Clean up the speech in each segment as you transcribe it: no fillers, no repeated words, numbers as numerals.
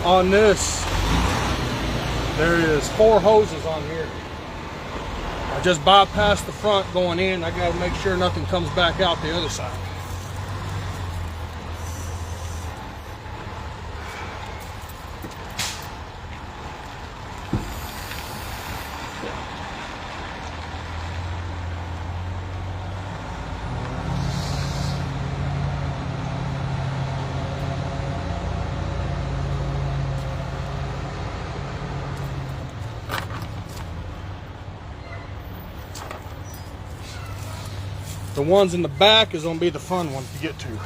On this, there is 4 hoses on here. I just bypassed the front going in. I got to make sure nothing comes back out the other side. The ones in the back is going to be the fun ones to get to.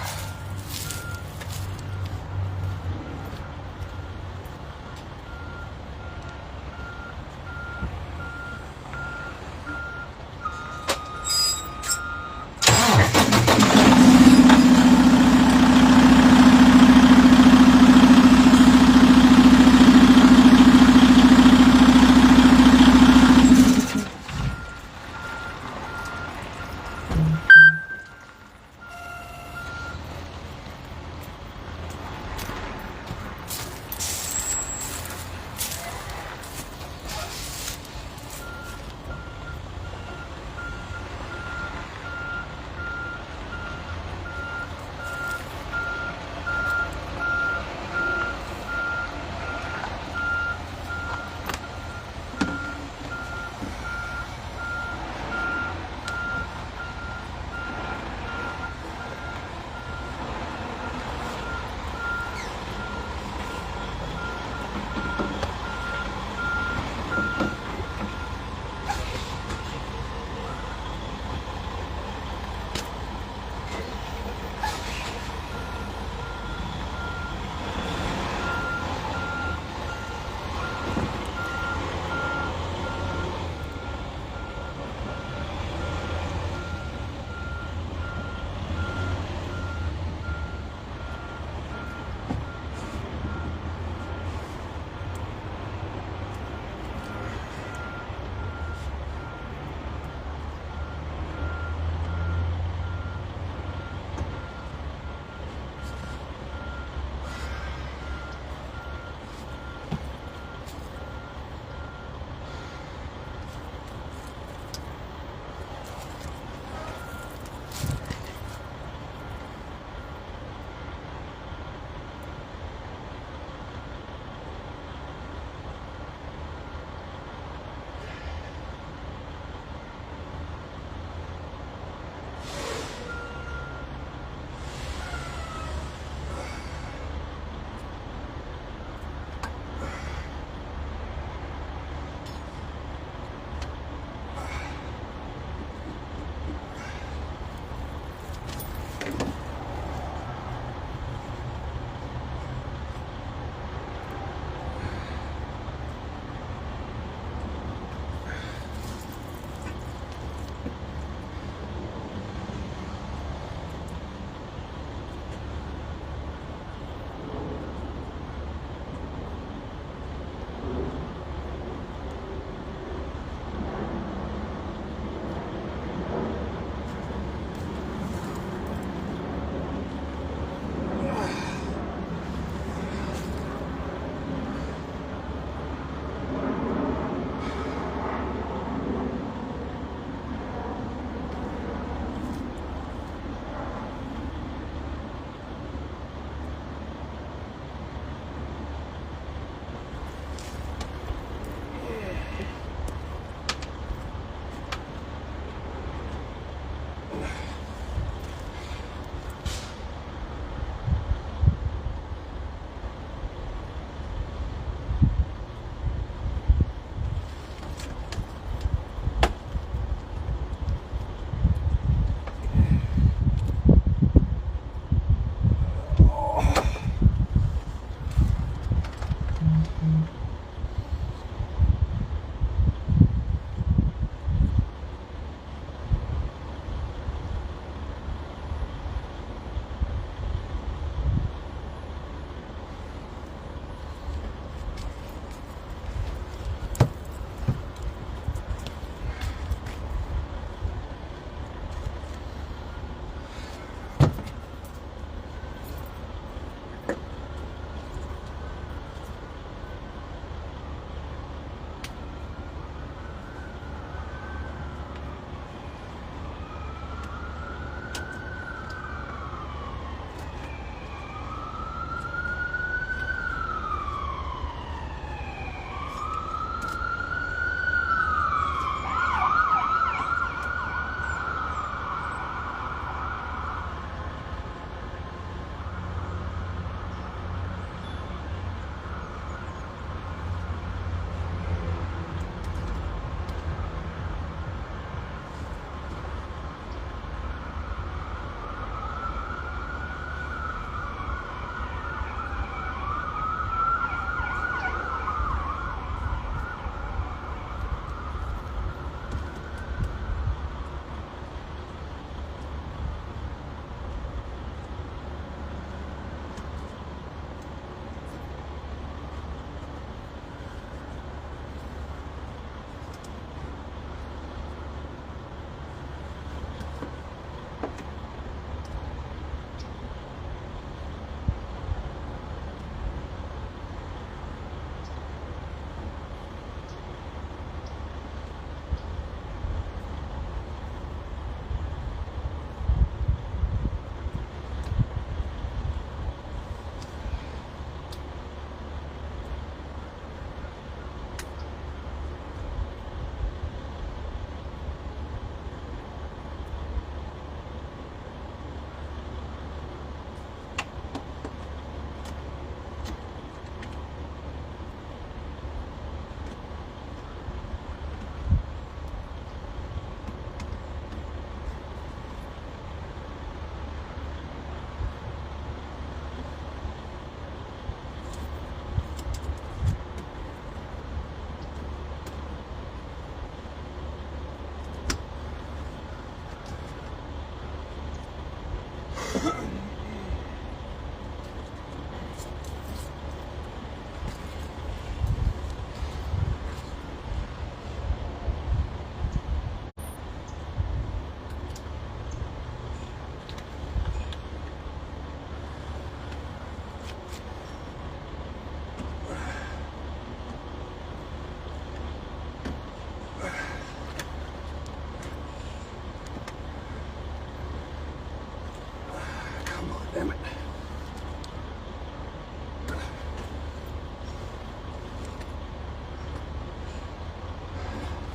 Damn it.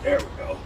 There we go.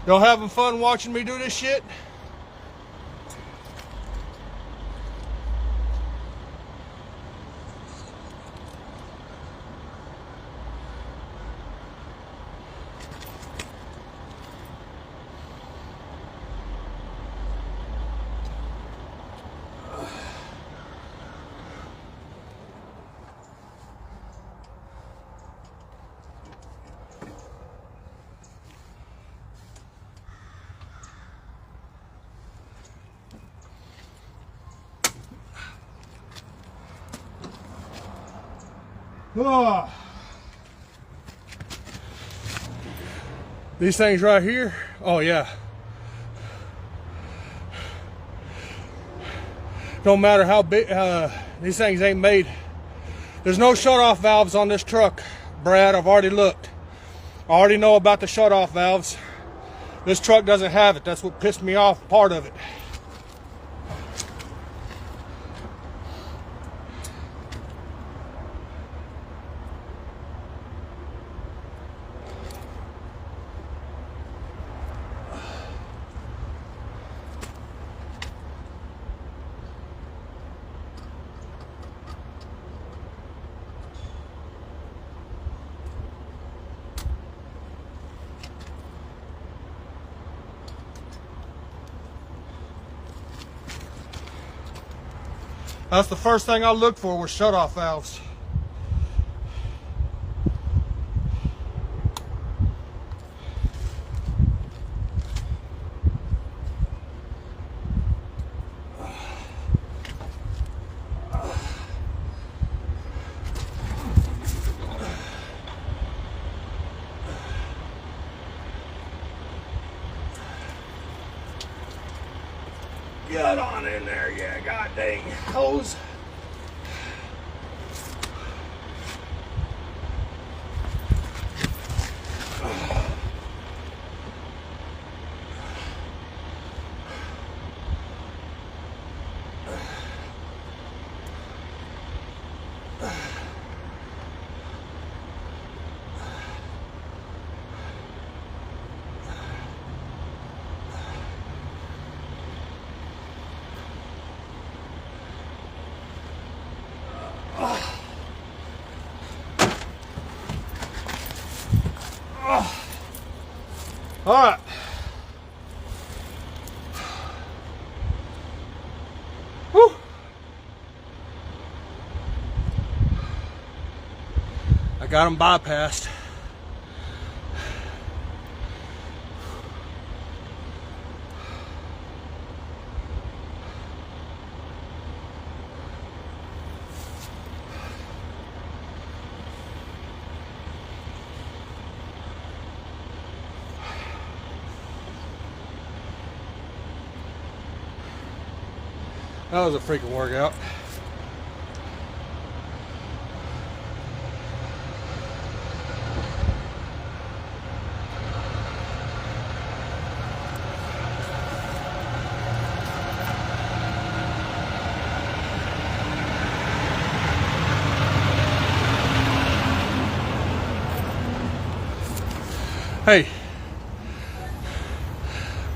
Y'all having fun watching me do this shit? Oh. These things right here, oh yeah. Don't matter how big, these things ain't made. There's no shut-off valves on this truck, Brad. I've already looked. I already know about the shut-off valves. This truck doesn't have it. That's what pissed me off, part of it. That's the first thing I looked for was shut-off valves. Get on in there, yeah, god dang hose. All right. Whew. got them bypassed. That was a freaking workout.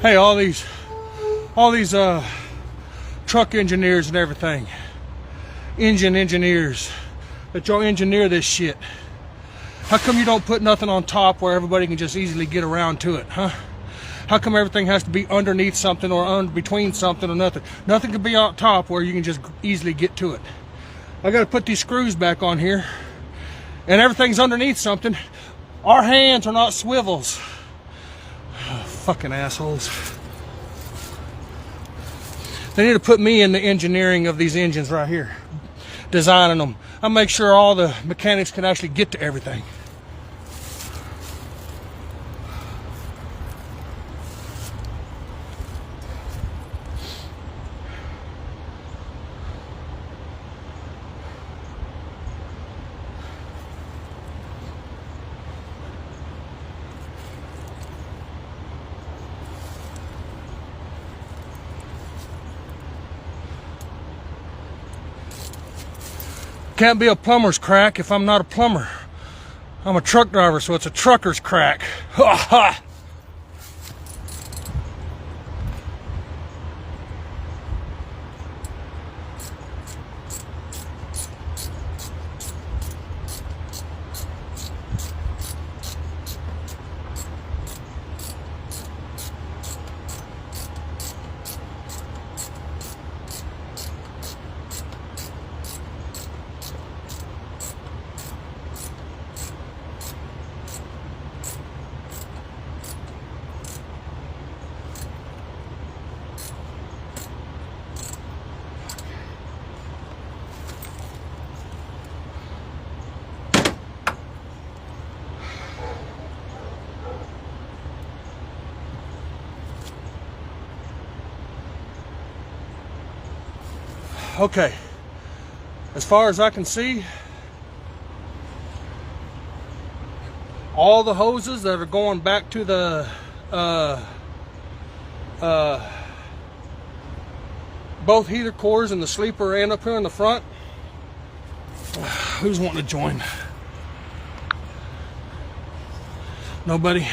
Hey, all these truck engineers and everything, engine engineers that y'all engineer this shit, how come you don't put nothing on top where everybody can just easily get around to it, huh? How come everything has to be underneath something or between something or nothing? Nothing can be on top where you can just easily get to it. I gotta put these screws back on here and everything's underneath something. Our hands are not swivels. Oh, fucking assholes. They need to put me in the engineering of these engines right here, designing them. I make sure all the mechanics can actually get to everything. Can't be a plumber's crack if I'm not a plumber. I'm a truck driver, so it's a trucker's crack. Ha ha! Okay, as far as I can see, all the hoses that are going back to the both heater cores and the sleeper and up here in the front. Who's wanting to join? Nobody?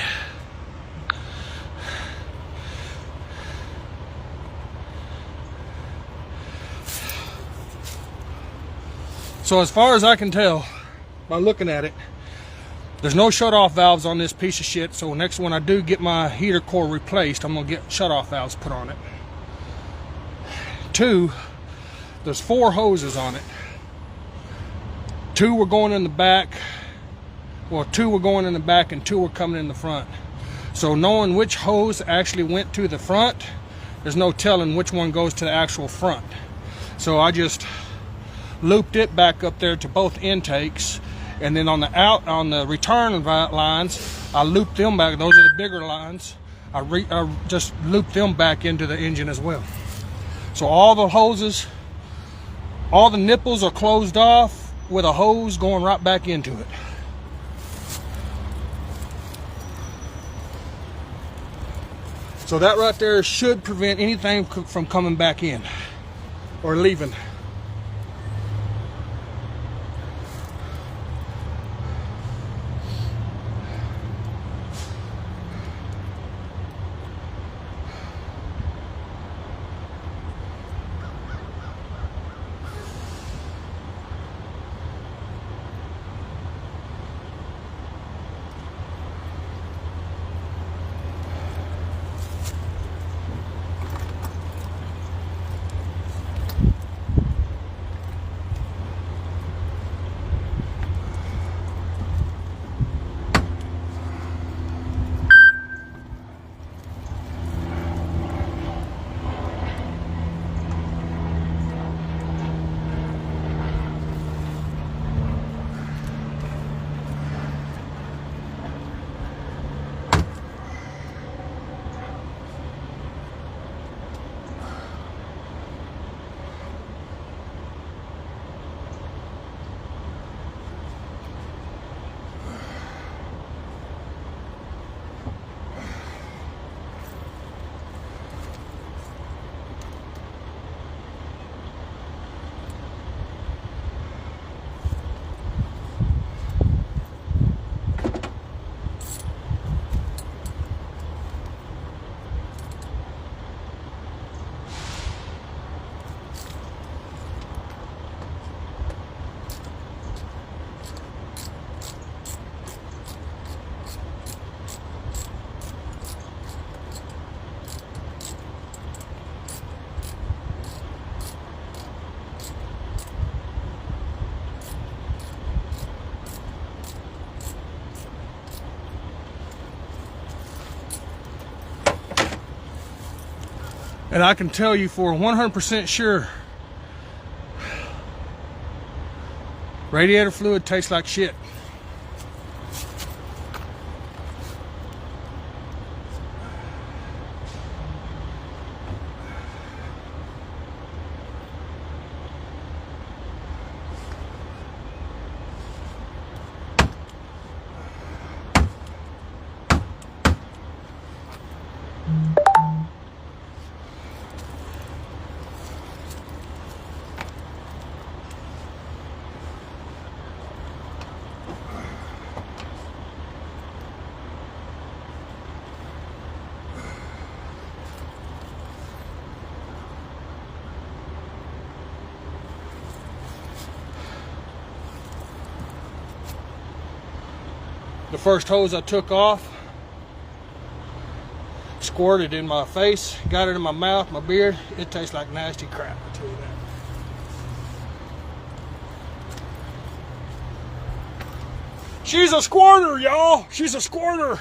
So as far as I can tell by looking at it, there's no shut-off valves on this piece of shit. So next when I do get my heater core replaced, I'm gonna get shut-off valves put on it. 2, there's 4 hoses on it. 2 were going in the back. Well, 2 were going in the back and 2 were coming in the front. So knowing which hose actually went to the front, there's no telling which one goes to the actual front. So I just looped it back up there to both intakes, and then on the return lines, I looped them back. Those are the bigger lines. I just looped them back into the engine as well. So all the hoses, all the nipples are closed off with a hose going right back into it. So that right there should prevent anything from coming back in or leaving. And I can tell you for 100% sure, radiator fluid tastes like shit. The first hose I took off, squirted in my face, got it in my mouth, my beard. It tastes like nasty crap, I tell you that. She's a squirter, y'all. She's a squirter.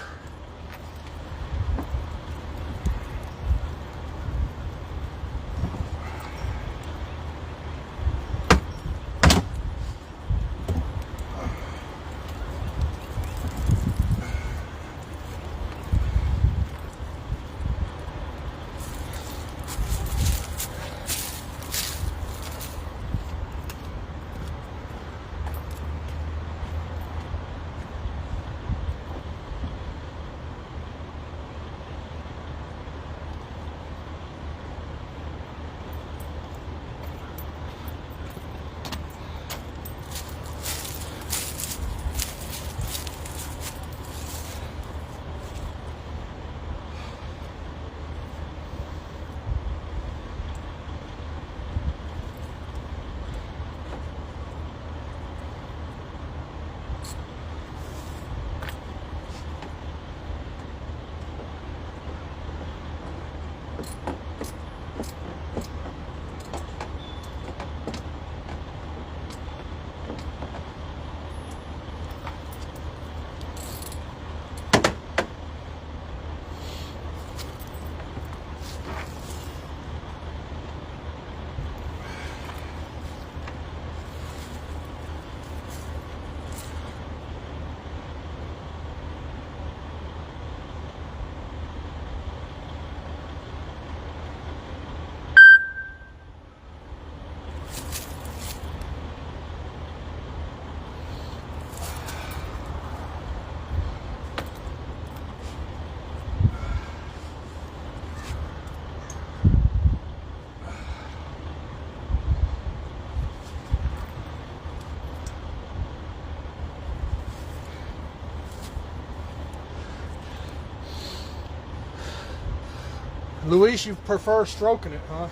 Luis, you prefer stroking it, huh?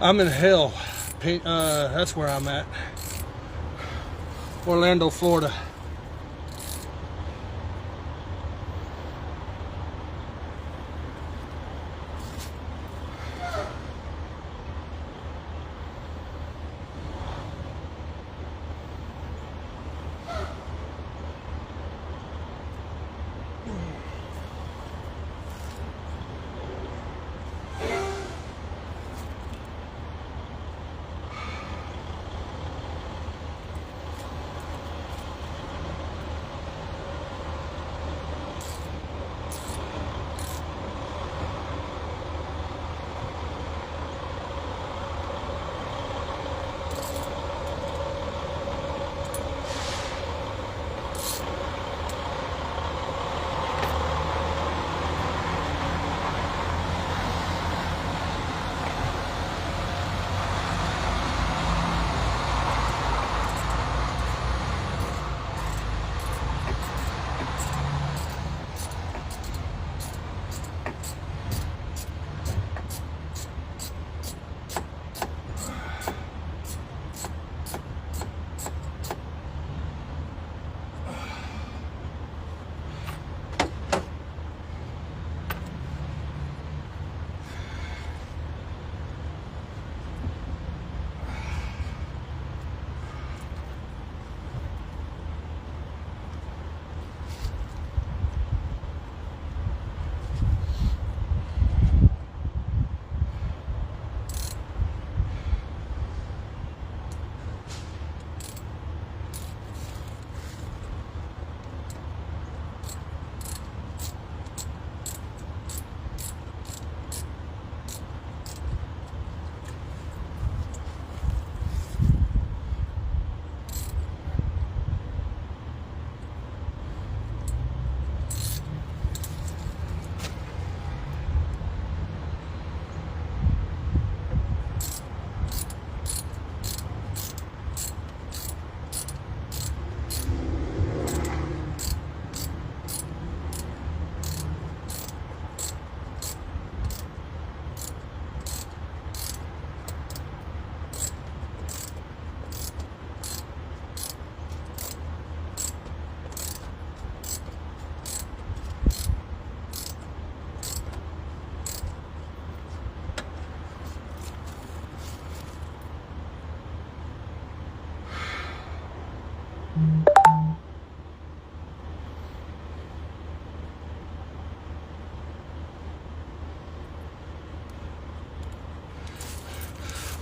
I'm in hell. That's where I'm at. Orlando, Florida.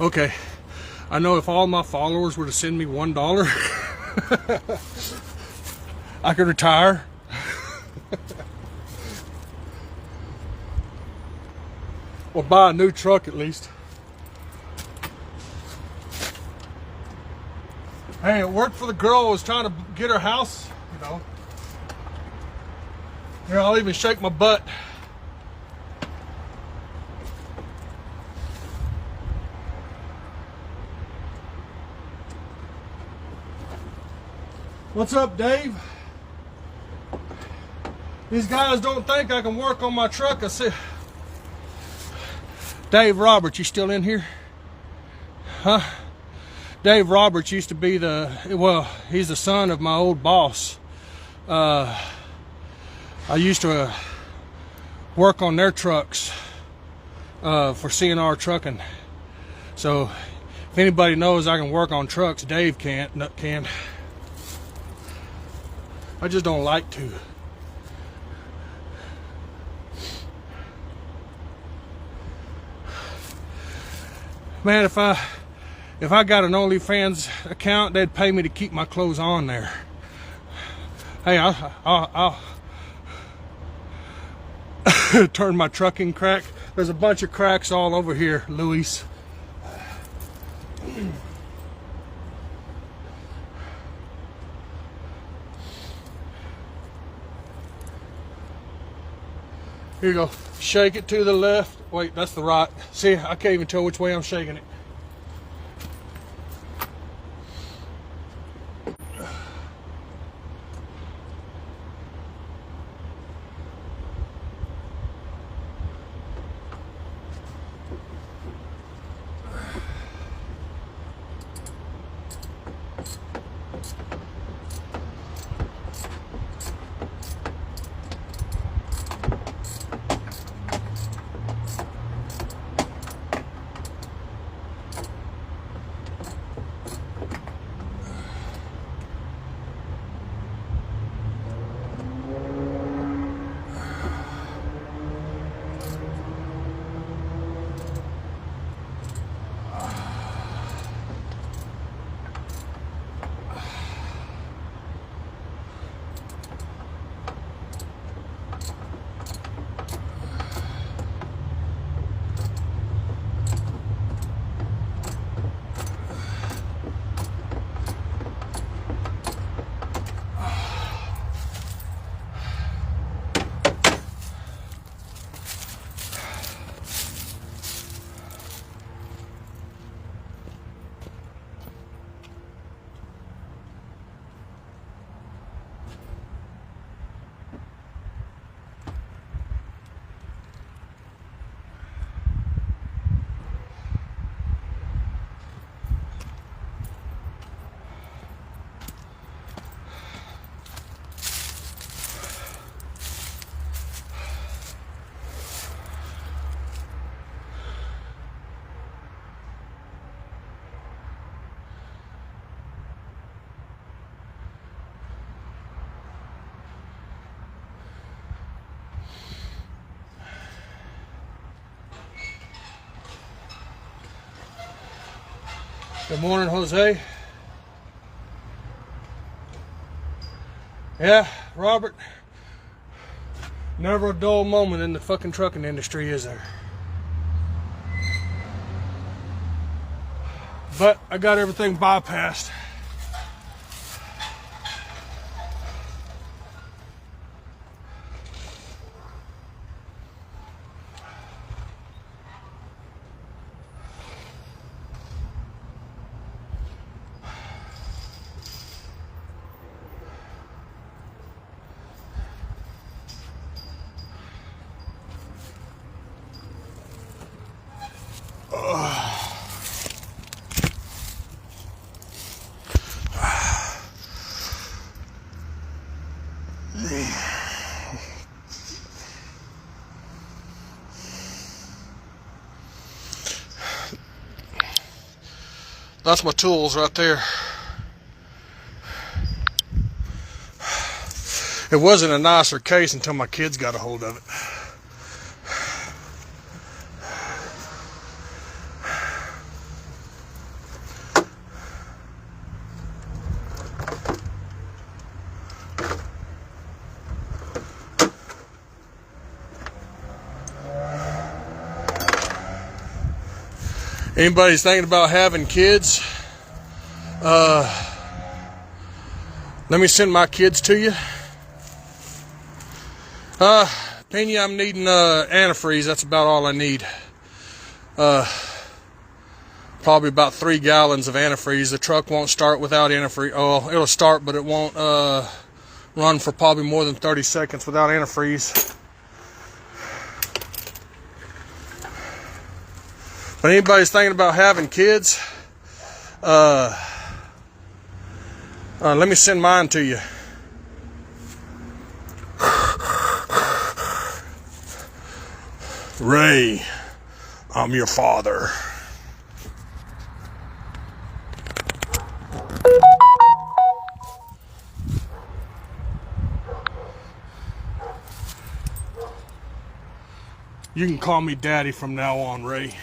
Okay, I know if all my followers were to send me $1, I could retire. Or buy a new truck at least. Hey, it worked for the girl who was trying to get her house, you know. Here, I'll even shake my butt. What's up, Dave? These guys don't think I can work on my truck. I said, Dave Roberts, you still in here? Huh? Dave Roberts used to be he's the son of my old boss. I used to work on their trucks for CNR Trucking. So if anybody knows I can work on trucks, Dave can. I just don't like to. Man, if I got an OnlyFans account, they'd pay me to keep my clothes on there. Hey, I'll turn my trucking crack. There's a bunch of cracks all over here, Luis. Here you go. Shake it to the left. Wait, that's the right. See, I can't even tell which way I'm shaking it. Good morning, Jose. Yeah, Robert. Never a dull moment in the fucking trucking industry, is there? But I got everything bypassed. That's my tools right there. It wasn't a nicer case until my kids got a hold of it. Anybody's thinking about having kids, let me send my kids to you. Pena, I'm needing antifreeze. That's about all I need. Probably about 3 gallons of antifreeze. The truck won't start without antifreeze. Oh, it'll start, but it won't run for probably more than 30 seconds without antifreeze. But anybody's thinking about having kids, let me send mine to you. Ray, I'm your father. You can call me Daddy from now on, Ray.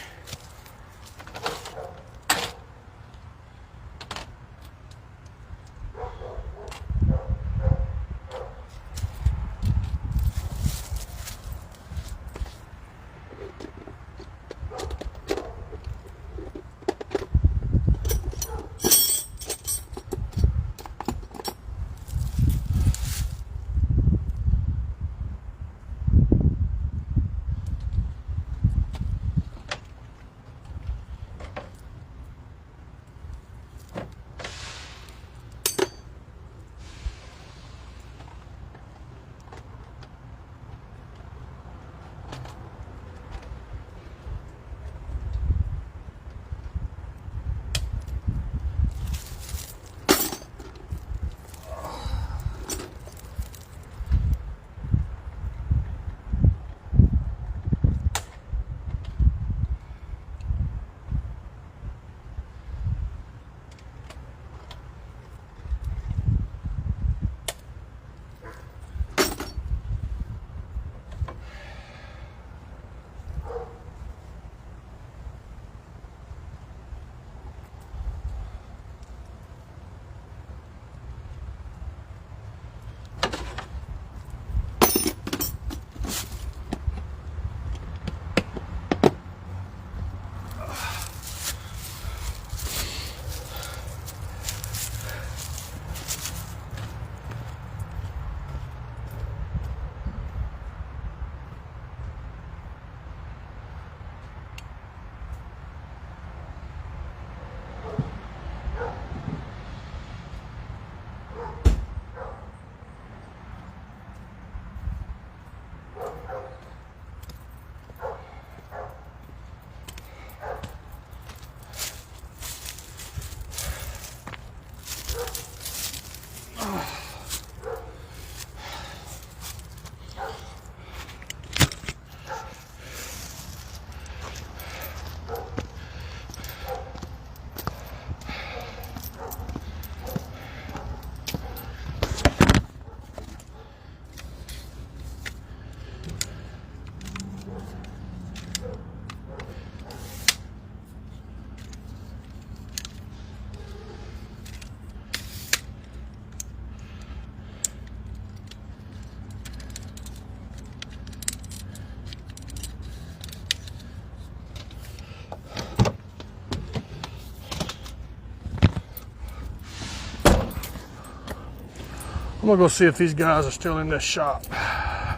I'm gonna go see if these guys are still in this shop. I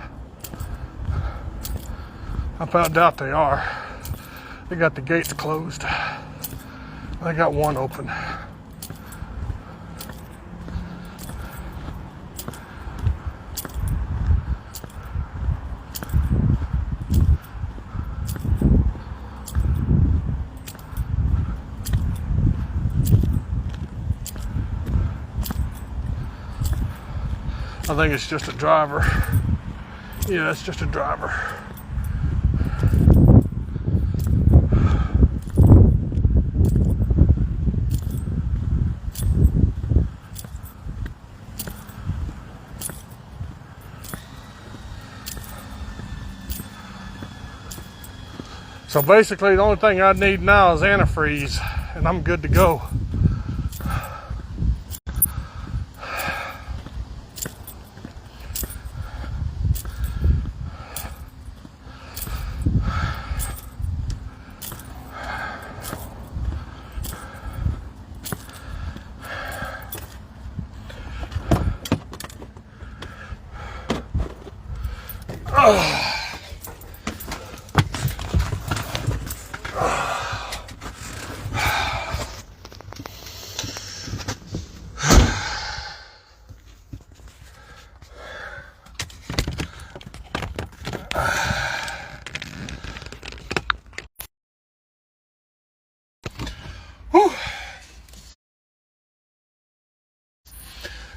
about doubt they are. They got the gates closed. They got one open. I think it's just a driver. Yeah, it's just a driver. So basically the only thing I need now is antifreeze and I'm good to go.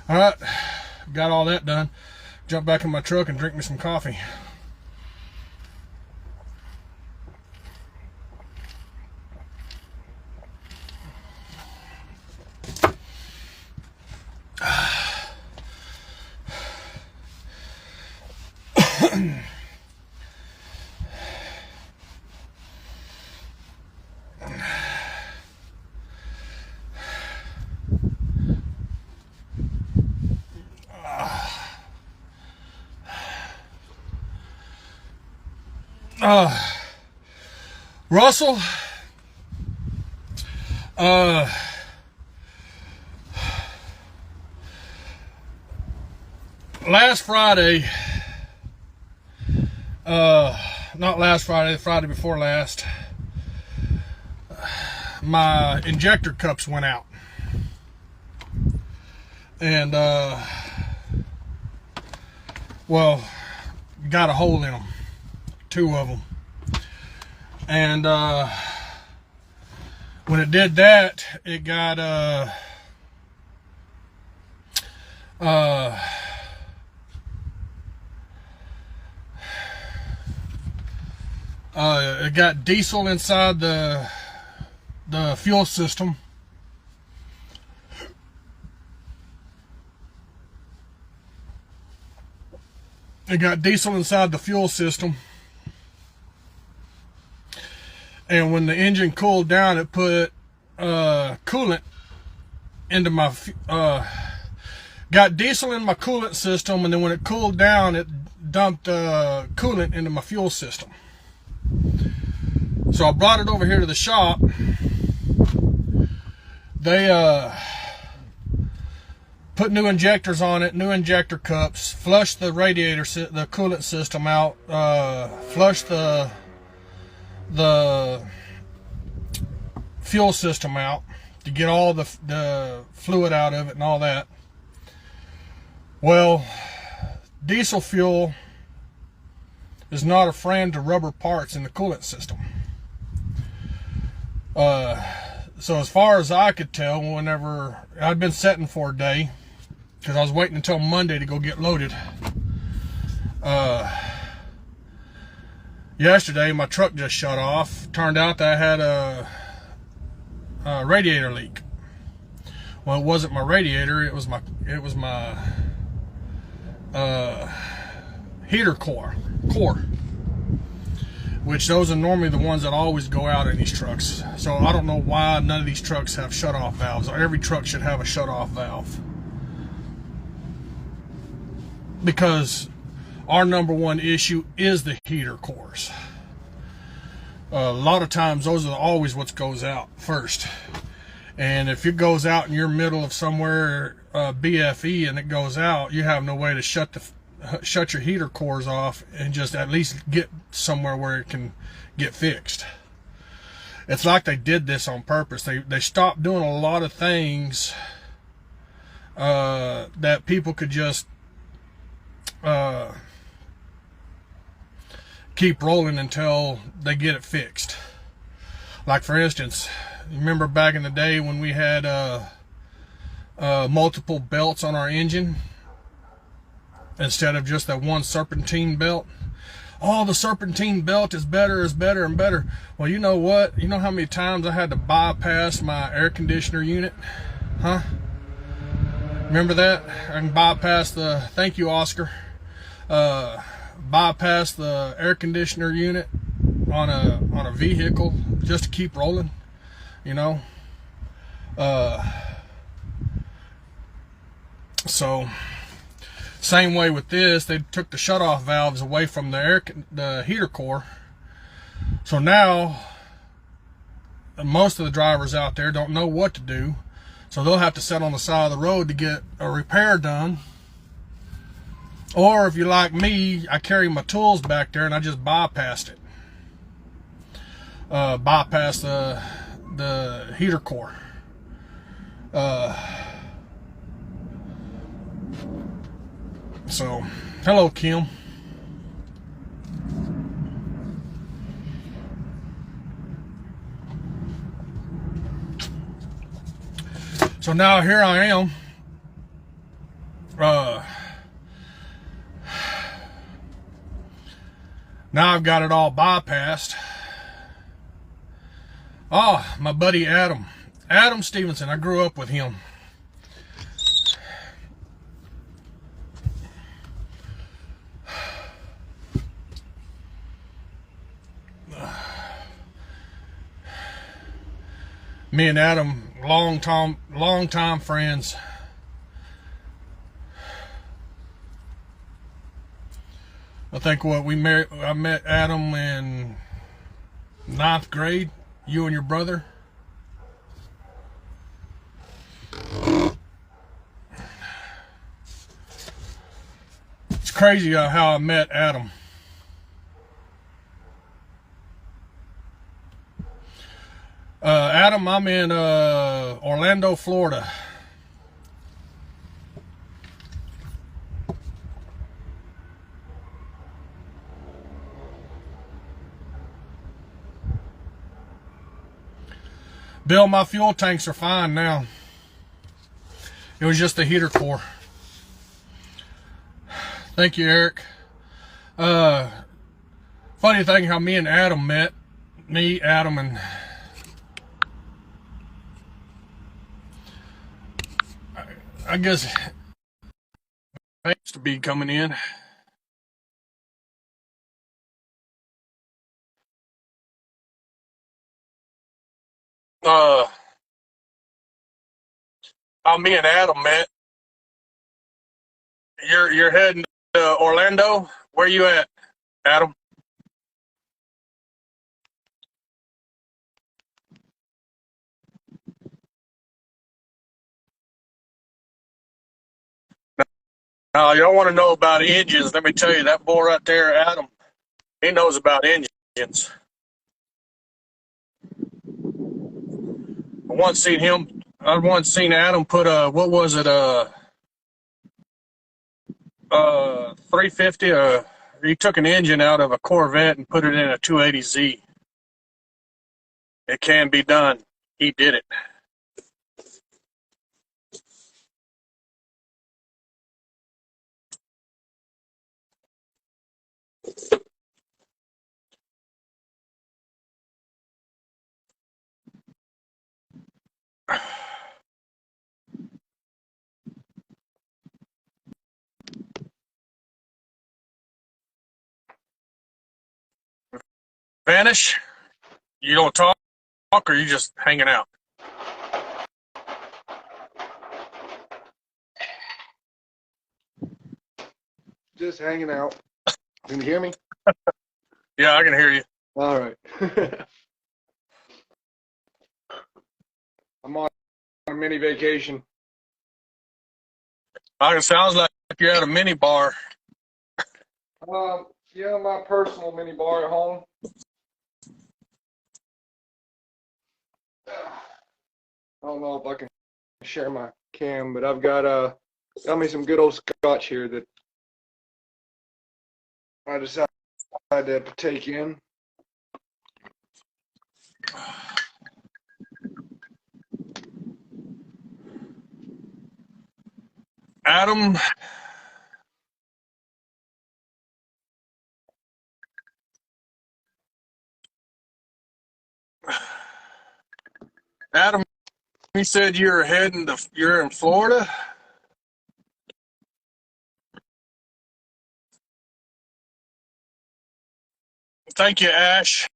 All right, got all that done. Jump back in my truck and drink me some coffee. Russell, last Friday, not last Friday, the Friday before last, my injector cups went out. And, well, got a hole in them, 2 of them. And when it did that, it got it got diesel inside the fuel system. It got diesel inside the fuel system. And when the engine cooled down, it put coolant into my, got diesel in my coolant system, and then when it cooled down, it dumped coolant into my fuel system. So I brought it over here to the shop. They put new injectors on it, new injector cups, flushed the radiator, the coolant system out, flushed the fuel system out to get all the fluid out of it and all that. Well, diesel fuel is not a friend to rubber parts in the coolant system. So as far as I could tell, whenever I'd been setting for a day, because I was waiting until Monday to go get loaded, yesterday my truck just shut off. Turned out that I had a radiator leak. Well, it wasn't my radiator, it was my heater core, which those are normally the ones that always go out in these trucks. So I don't know why none of these trucks have shut-off valves. Every truck should have a shut-off valve, because our #1 issue is the heater cores. A lot of times those are always what goes out first. And if it goes out in your middle of somewhere, BFE, and it goes out, you have no way to shut your heater cores off and just at least get somewhere where it can get fixed. It's like they did this on purpose. They stopped doing a lot of things that people could just keep rolling until they get it fixed. Like, for instance, you remember back in the day when we had multiple belts on our engine instead of just that one serpentine belt? Oh, the serpentine belt is better and better. Well, you know what? You know how many times I had to bypass my air conditioner unit? Huh? Remember that? I can bypass the, thank you, Oscar, bypass the air conditioner unit on a vehicle just to keep rolling, you know. So same way with this, they took the shutoff valves away from the heater core. So now most of the drivers out there don't know what to do. So they'll have to sit on the side of the road to get a repair done. Or if you're like me, I carry my tools back there and I just bypassed it. Bypass the heater core. So, hello, Kim. So now here I am. Now I've got it all bypassed. Oh, my buddy Adam Stevenson, I grew up with him. Me and Adam, long time friends. I think I met Adam in 9th grade, you and your brother. It's crazy how I met Adam. Adam, I'm in Orlando, Florida. Bill, my fuel tanks are fine now. It was just the heater core. Thank you, Eric. Funny thing how me and Adam met. Me, Adam, and I guess thanks to be coming in. How me and Adam met. You're heading to Orlando. Where you at, Adam? Now, y'all want to know about engines? Let me tell you, that boy right there, Adam, he knows about engines. I once seen Adam put what was it, 350, he took an engine out of a Corvette and put it in a 280Z. It can be done. He did it. Vanish? You don't talk, or you just hanging out? Just hanging out. Can you hear me? Yeah, I can hear you. All right. I'm on a mini vacation. It sounds like you're at a mini bar. Yeah, my personal mini bar at home. I don't know if I can share my cam, but I've got me some good old scotch here that I decided to partake in. Adam, you said you're in Florida? Thank you, Ash.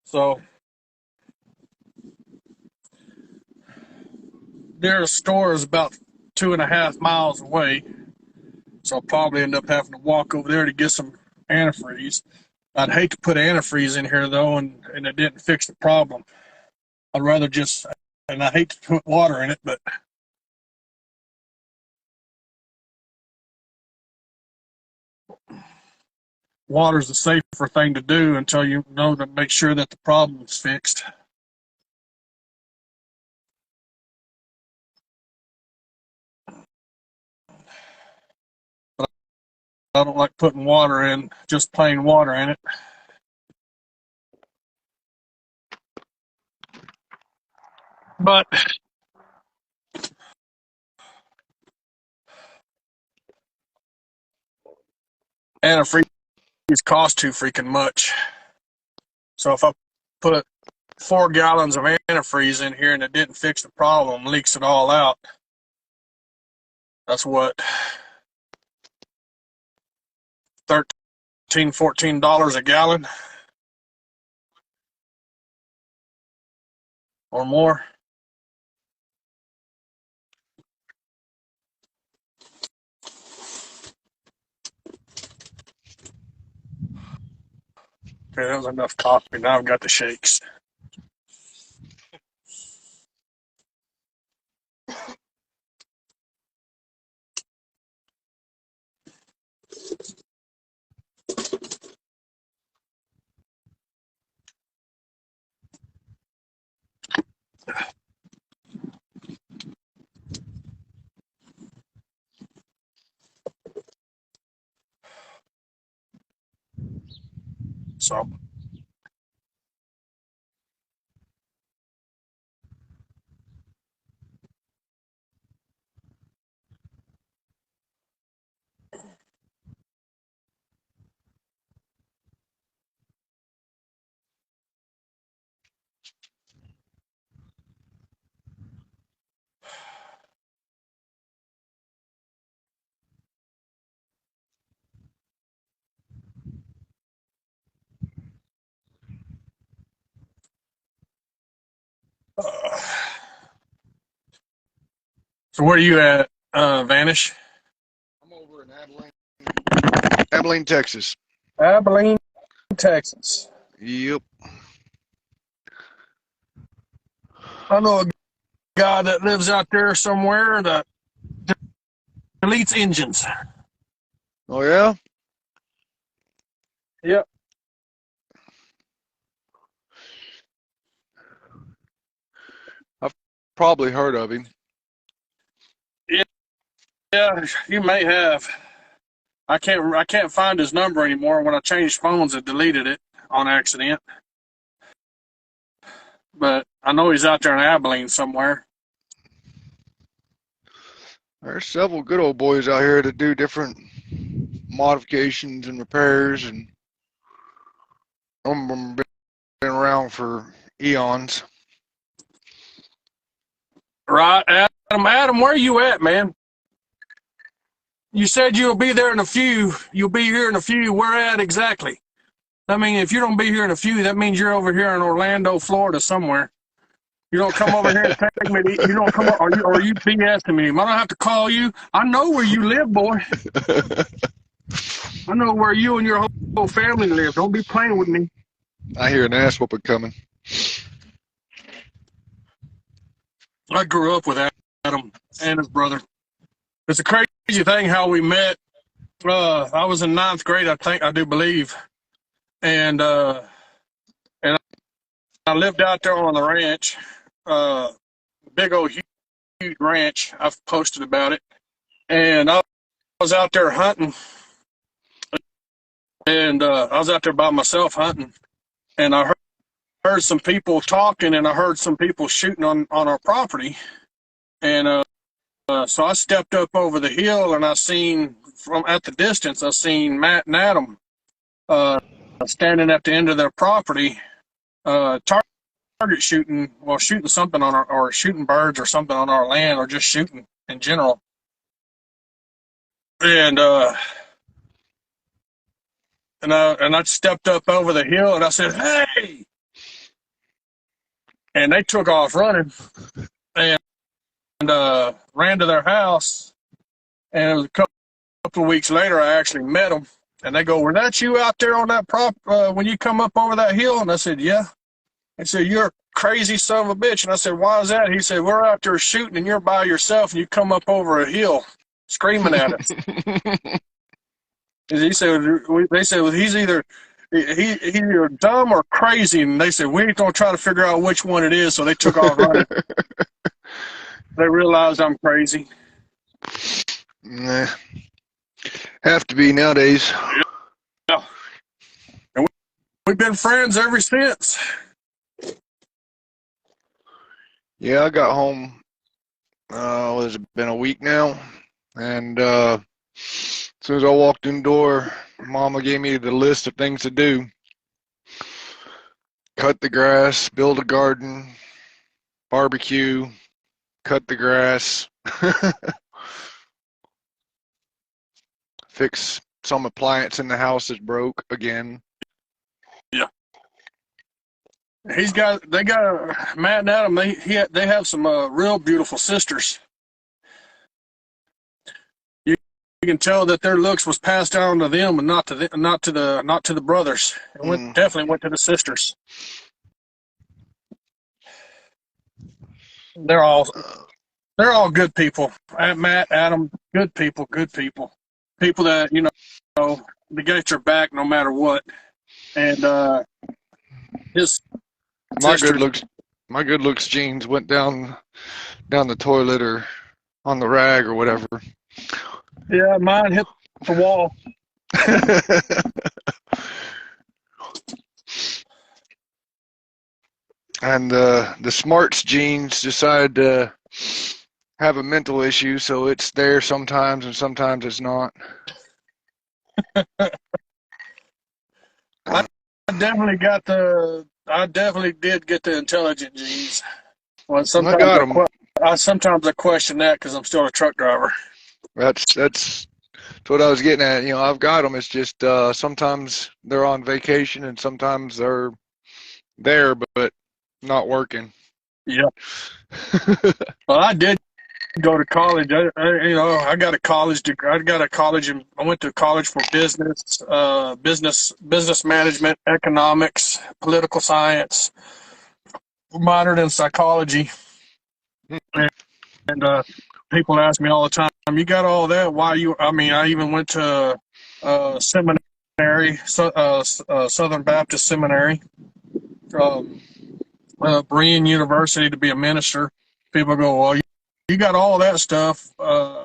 So nearest store is about 2.5 miles away. So I'll probably end up having to walk over there to get some antifreeze. I'd hate to put antifreeze in here though, and it didn't fix the problem. I'd rather just, and I hate to put water in it, but water's the safer thing to do until you know to make sure that the problem is fixed. But I don't like putting water in, just plain water in it. But antifreeze costs too freaking much. So if I put 4 gallons of antifreeze in here and it didn't fix the problem, leaks it all out, that's what, $13-14 a gallon or more. Okay, that was enough coffee. Now I've got the shakes. So so where are you at, Vanish? I'm over in Abilene, Texas. Abilene, Texas. Yep. I know a guy that lives out there somewhere that deletes engines. Oh yeah. Yep. I've probably heard of him. Yeah, you may have. I can't find his number anymore. When I changed phones, it deleted it on accident. But I know he's out there in Abilene somewhere. There's several good old boys out here that do different modifications and repairs, and some of them been around for eons. Right, Adam. Adam, where are you at, man? You said you'll be there in a few. You'll be here in a few. Where at exactly? I mean, if you don't be here in a few, that means you're over here in Orlando, Florida, somewhere. You don't come over here and take me. You don't come. Are you BSing me? I don't have to call you. I know where you live, boy. I know where you and your whole family live. Don't be playing with me. I hear an ass whooping coming. I grew up with Adam and his brother. It's a crazy thing how we met. I was in 9th grade, I do believe, and I lived out there on the ranch, big old huge ranch. I've posted about it, and I was out there hunting, and I was out there by myself hunting, and I heard some people talking, and I heard some people shooting on our property, and so I stepped up over the hill, and I seen from at the distance, I seen Matt and Adam standing at the end of their property, target shooting, well, shooting something on or shooting birds or something on our land, or just shooting in general. And I stepped up over the hill and I said, "Hey!" and they took off running and ran to their house. And it was a couple of weeks later, I actually met them. And they go, "Were that you out there on that prop when you come up over that hill?" And I said, "Yeah." They said, "You're a crazy son of a bitch." And I said, "Why is that?" He said, "We're out there shooting and you're by yourself and you come up over a hill screaming at us." And he said, they said, well, he's either dumb or crazy. And they said, "We ain't going to try to figure out which one it is." So they took off running. They realized I'm crazy. Nah. Have to be nowadays. Yeah. And we've been friends ever since. Yeah, I got home, has it been a week now? And as soon as I walked in the door, Mama gave me the list of things to do. Cut the grass, build a garden, barbecue, cut the grass, fix some appliance in the house that's broke again. Yeah. They got Matt and Adam. They have some real beautiful sisters. You can tell that their looks was passed down to them and not to the brothers. It definitely went to the sisters. They're all good people. Matt, Adam, good people. People that they got your back no matter what. And his My sisters. my good looks jeans went down the toilet or on the rag or whatever. Yeah, mine hit the wall. And the smarts jeans decided to have a mental issue, so it's there sometimes and sometimes it's not. I definitely did get the intelligent genes. Well, I got them. sometimes I question that because I'm still a truck driver. That's what I was getting at. You know, I've got them. It's just sometimes they're on vacation and sometimes they're there but not working. Yeah. Well, I did go to college. I got a college degree. And I went to college for business management, economics, political science, modern and psychology. And people ask me all the time, "You got all that? Why you?" I mean, I even went to seminary, Southern Baptist Seminary, Berean University to be a minister. People go, "Well, you got all that stuff. Why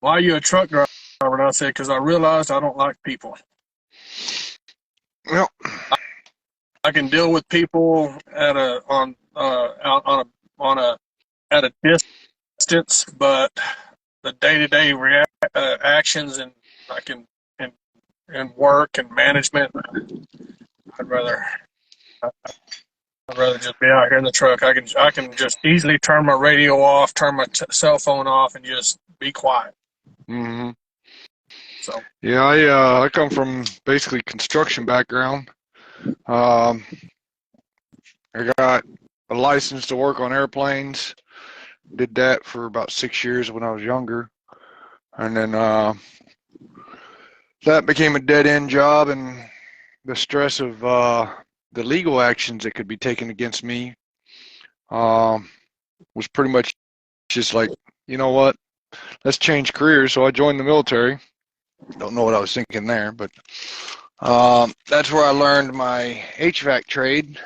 are you a truck driver?" And I said, "Because I realized I don't like people. Well, I can deal with people at a distance, but the day-to-day actions and I can and work and management, I'd rather just be out here in the truck. I can just easily turn my radio off, turn my cell phone off, and just be quiet." mm-hmm. So Yeah, I come from basically construction background. I got a license to work on airplanes. Did that for about 6 years when I was younger, and then that became a dead end job, and the stress of the legal actions that could be taken against me was pretty much just like, you know what, let's change careers. So I joined the military. Don't know what I was thinking there, but that's where I learned my HVAC trade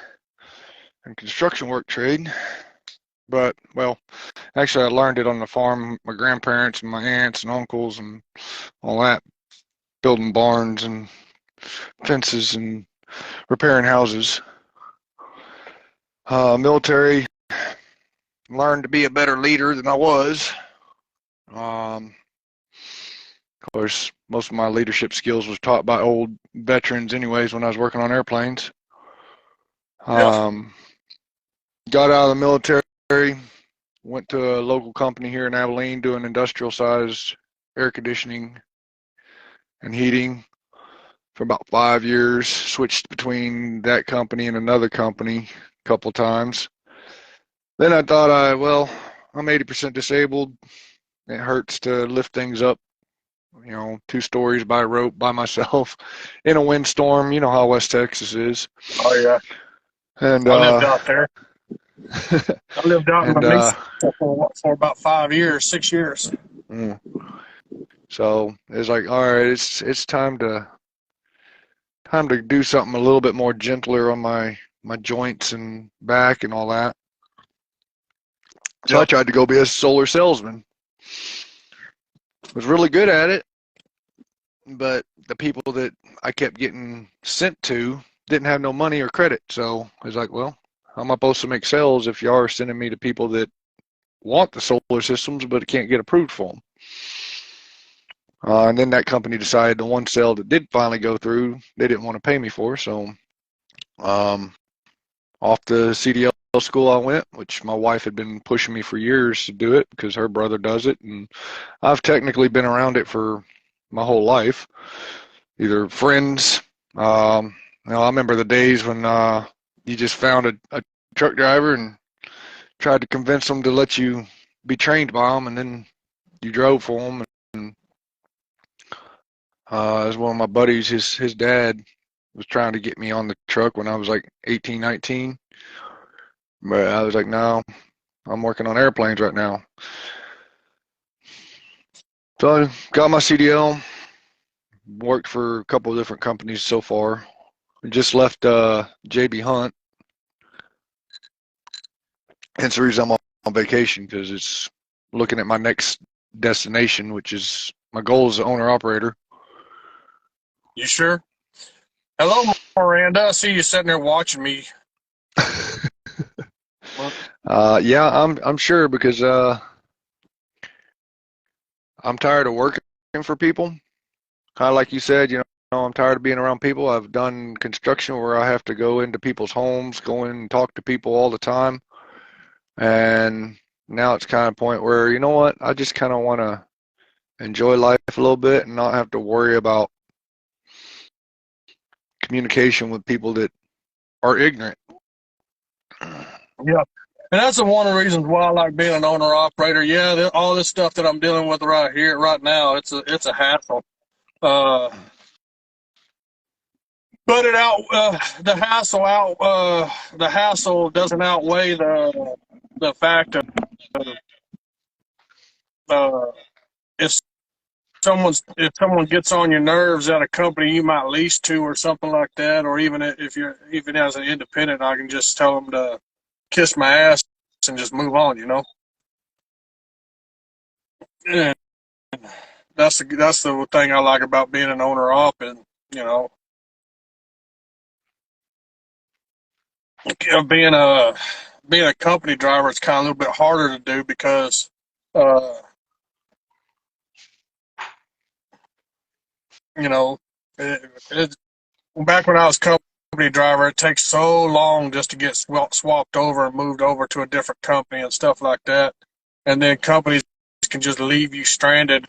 and construction work trade. But, well, actually I learned it on the farm, my grandparents and my aunts and uncles and all that, building barns and fences and repairing houses. Military, learned to be a better leader than I was. Of course, most of my leadership skills was taught by old veterans anyways when I was working on airplanes. yeah, Got out of the military, went to a local company here in Abilene doing industrial sized air conditioning and heating for about 5 years. Switched between that company and another company a couple times. Then I thought, I'm 80% disabled. It hurts to lift things up, 2 stories by rope by myself in a windstorm. You know how West Texas is. Oh yeah, And I lived out there. I lived out in and the Mesa for about 5 years, 6 years. So it's like, all right, it's time to do something a little bit more gentler on my joints and back and all that. So I tried to go be a solar salesman. Was really good at it, but the people that I kept getting sent to didn't have no money or credit. So I was like, well, how am I supposed to make sales if you are sending me to people that want the solar systems but can't get approved for them? And then that company decided the one sale that did finally go through, they didn't want to pay me for. So off the CDL school I went, which my wife had been pushing me for years to do it because her brother does it. And I've technically been around it for my whole life, either friends. I remember the days when you just found a truck driver and tried to convince them to let you be trained by them, and then you drove for them. And as one of my buddies, his dad was trying to get me on the truck when I was like 18, 19. But I was like, no, I'm working on airplanes right now. So I got my CDL, worked for a couple of different companies so far. Just left JB Hunt. Hence the reason I'm on vacation, because it's looking at my next destination, which is my goal as an owner-operator. You sure? Hello, Miranda. I see you sitting there watching me. Yeah, I'm sure, because I'm tired of working for people. Kind of like you said, I'm tired of being around people. I've done construction where I have to go into people's homes, go in and talk to people all the time. And now it's kind of a point where, you know what, I just kind of want to enjoy life a little bit and not have to worry about communication with people that are ignorant. Yeah. And that's one of the reasons why I like being an owner operator. Yeah, all this stuff that I'm dealing with right here, right now, it's a hassle. But the hassle doesn't outweigh the fact of if someone gets on your nerves at a company you might lease to or something like that, or even if you're even as an independent, I can just tell them to kiss my ass and just move on, And that's the thing I like about being an owner op, and being a company driver, it's kind of a little bit harder to do because back when I was company driver, it takes so long just to get swapped over and moved over to a different company and stuff like that. And then companies can just leave you stranded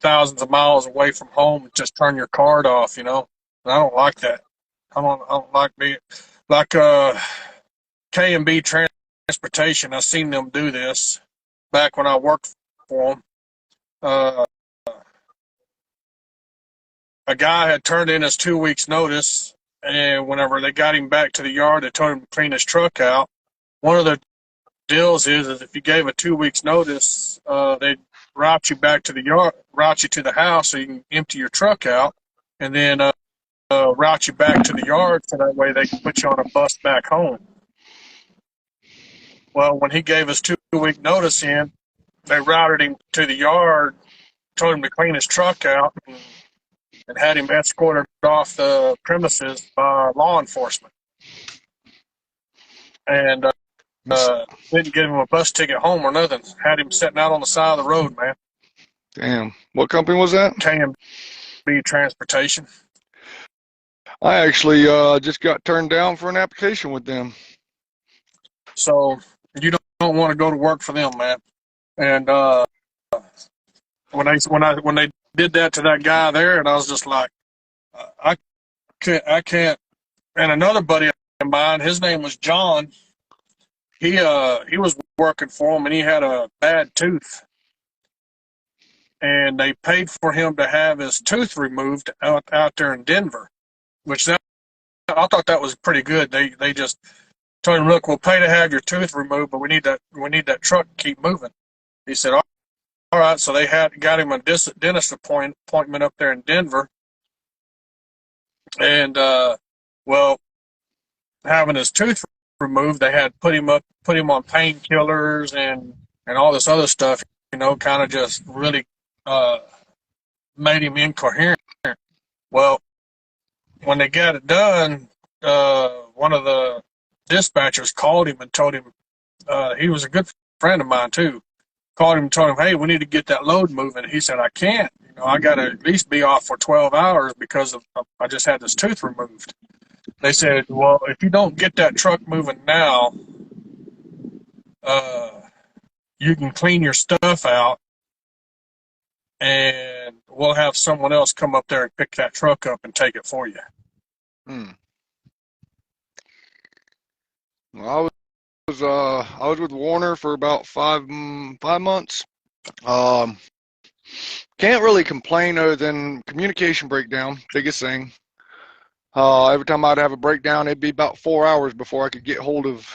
thousands of miles away from home and just turn your card off, And I don't like that. I don't like being like K&B Transportation. I've seen them do this back when I worked for them. A guy had turned in his 2 weeks notice, and whenever they got him back to the yard, they told him to clean his truck out. One of the deals is if you gave a 2 weeks notice, they'd route you back to the yard, route you to the house so you can empty your truck out, and then route you back to the yard so that way they can put you on a bus back home. Well, when he gave his 2 week notice in, they routed him to the yard, told him to clean his truck out, and had him escorted off the premises by law enforcement. And didn't give him a bus ticket home or nothing. Had him sitting out on the side of the road, man. Damn. What company was that? K&B Transportation. I actually just got turned down for an application with them. So you don't want to go to work for them, man. And when they did that to that guy there, and I was just like, I can't. And another buddy of of mine. His name was John. He was working for him, and he had a bad tooth, and they paid for him to have his tooth removed out there in Denver, which I thought that was pretty good. They just told him, look, we'll pay to have your tooth removed, but we need that truck to keep moving. He said, all right. So they got him a dentist appointment up there in Denver, and well, having his tooth removed, they had put him on painkillers and all this other stuff. Kind of just really made him incoherent. Well, when they got it done, one of the dispatchers called him and told him, he was a good friend of mine too, called him and told him, hey, we need to get that load moving. He said, I can't. I got to at least be off for 12 hours because I just had this tooth removed. They said, well, if you don't get that truck moving now, you can clean your stuff out, and we'll have someone else come up there and pick that truck up and take it for you. Well, I was with Warner for about 5 months. Can't really complain other than communication breakdown, biggest thing. Every time I'd have a breakdown, it'd be about 4 hours before I could get hold of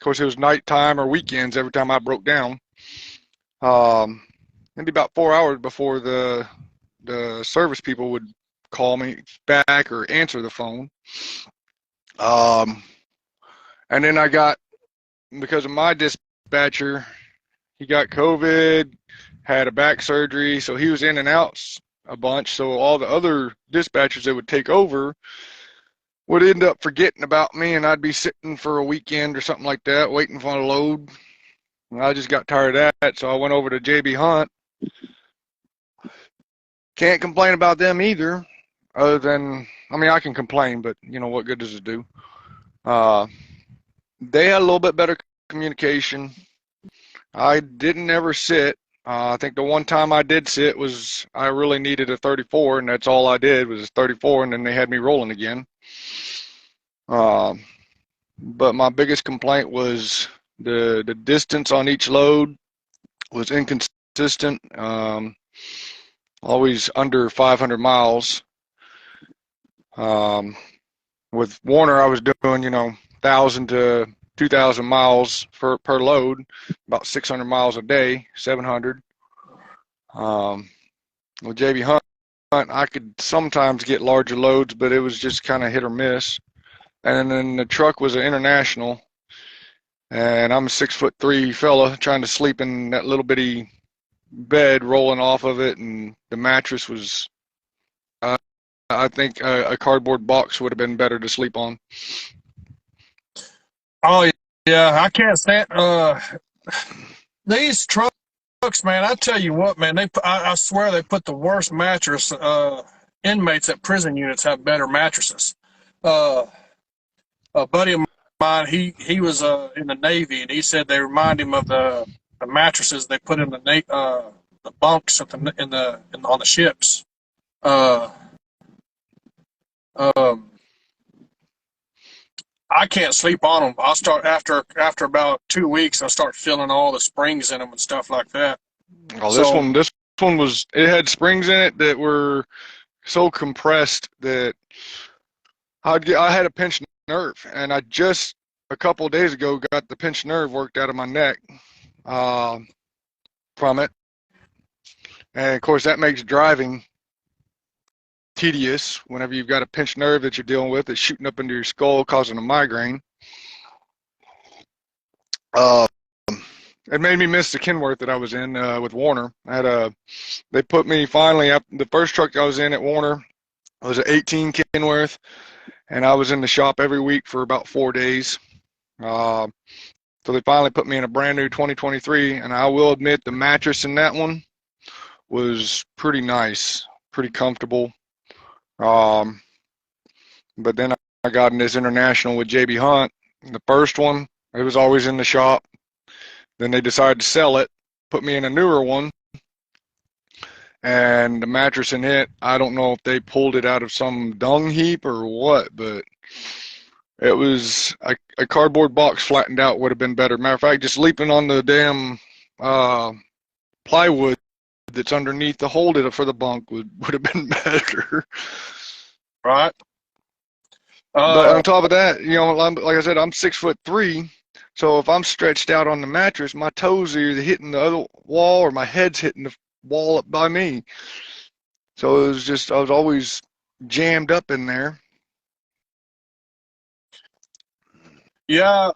course, it was nighttime or weekends every time I broke down. It'd be about 4 hours before the service people would call me back or answer the phone. And then I got, because of my dispatcher, he got COVID, had a back surgery, so he was in and out a bunch. So all the other dispatchers that would take over would end up forgetting about me, and I'd be sitting for a weekend or something like that, waiting for a load. And I just got tired of that, so I went over to JB Hunt. Can't complain about them either, other than, I mean, I can complain, but you know, what good does it do? They had a little bit better communication. I didn't ever sit. I think the one time I did sit was I really needed a 34, and that's all I did was a 34, and then they had me rolling again. But my biggest complaint was the distance on each load was inconsistent. Always under 500 miles. With Warner, I was doing, 1,000 to 2,000 miles per load, about 600 miles a day, 700. With JB Hunt, I could sometimes get larger loads, but it was just kind of hit or miss. And then the truck was an international, and I'm a 6'3" fella trying to sleep in that little bitty bed rolling off of it, and the mattress was, I think a cardboard box would have been better to sleep on. Oh yeah, I can't stand these trucks, man. I tell you what, man, I swear they put the worst mattress. Inmates at prison units have better mattresses. A buddy of mine, he was in the Navy, and he said they remind him of the mattresses they put in the bunks on the ships. I can't sleep on them. I'll start after about 2 weeks. I'll start feeling all the springs in them and stuff like that. Oh, this one was, it had springs in it that were so compressed that I had a pinched nerve, and I just a couple of days ago got the pinched nerve worked out of my neck from it. And of course that makes driving tedious whenever you've got a pinched nerve that you're dealing with that's shooting up into your skull, causing a migraine. It made me miss the Kenworth that I was in with Warner. They put me finally up. The first truck I was in at Warner was an 18 Kenworth, and I was in the shop every week for about 4 days. So they finally put me in a brand new 2023, and I will admit the mattress in that one was pretty nice, pretty comfortable. But then I got in this international with JB Hunt. The first one, it was always in the shop. Then they decided to sell it, put me in a newer one. And the mattress in it, I don't know if they pulled it out of some dung heap or what, but It was a cardboard box flattened out would have been better. Matter of fact, just sleeping on the damn plywood that's underneath to hold it for the bunk would have been better. Right. But on top of that, you know, like I said, I'm 6'3", so if I'm stretched out on the mattress, my toes are either hitting the other wall or my head's hitting the wall up by me. So it was just, I was always jammed up in there. Yeah.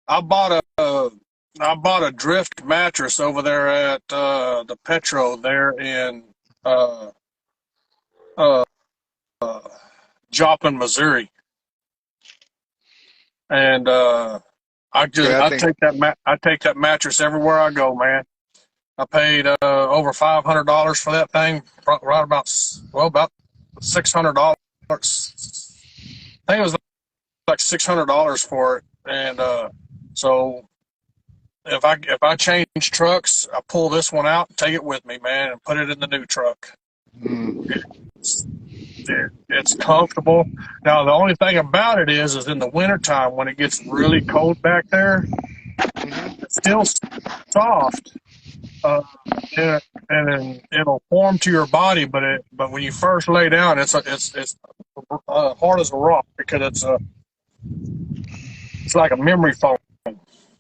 I bought a drift mattress over there at the Petro there in uh, uh, Joplin, Missouri, and I Okay, take that mattress everywhere I go, man. I paid over $500 for that thing, right about $600. I think it was like $600 for it, and so if I change trucks, I pull this one out and take it with me, man, and put it in the new truck. It's, it's comfortable. Now the only thing about it is in the wintertime when it gets really cold back there, it's still soft, uh, and it'll form to your body, but when you first lay down, it's hard as a rock because it's like a memory foam.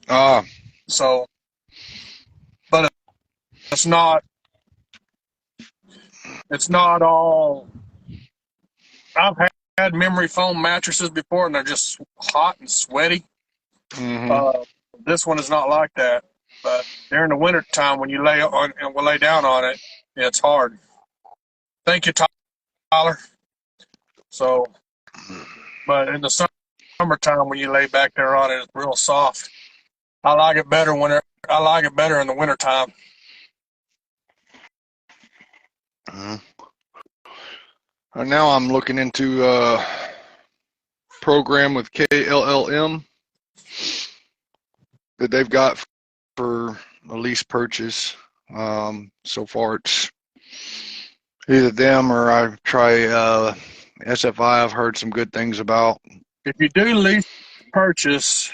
Ah, So, but it's not all. I've had memory foam mattresses before, and they're just hot and sweaty. Uh, this one is not like that. But during the winter time, when you lay on and will lay down on it, it's hard. Thank you, Tyler. So, but in the summertime, when you lay back there on it, it's real soft. I like it better in the wintertime. Now I'm looking into a program with KLLM that they've got for a lease purchase. So far it's either them or I try SFI. I've heard some good things about. If you do lease purchase,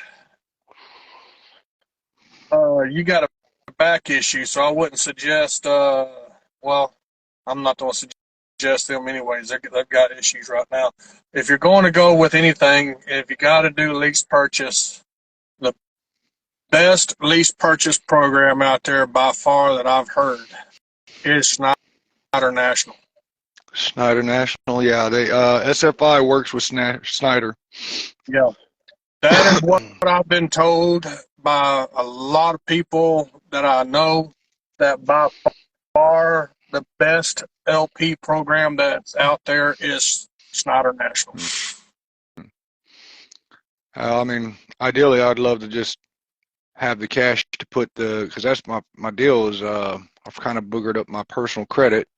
you got a back issue, so I wouldn't suggest. Well, I'm not going to suggest them anyways. They've got issues right now. If you're going to go with anything, if you got to do lease purchase, the best lease purchase program out there by far that I've heard is Schneider National. Schneider National, yeah. They SFI works with Schneider. Yeah, that is what I've been told by a lot of people that I know, that by far the best LP program that's out there is Schneider National. I mean, ideally, I'd love to just have the cash to put because that's my deal is I've kind of boogered up my personal credit.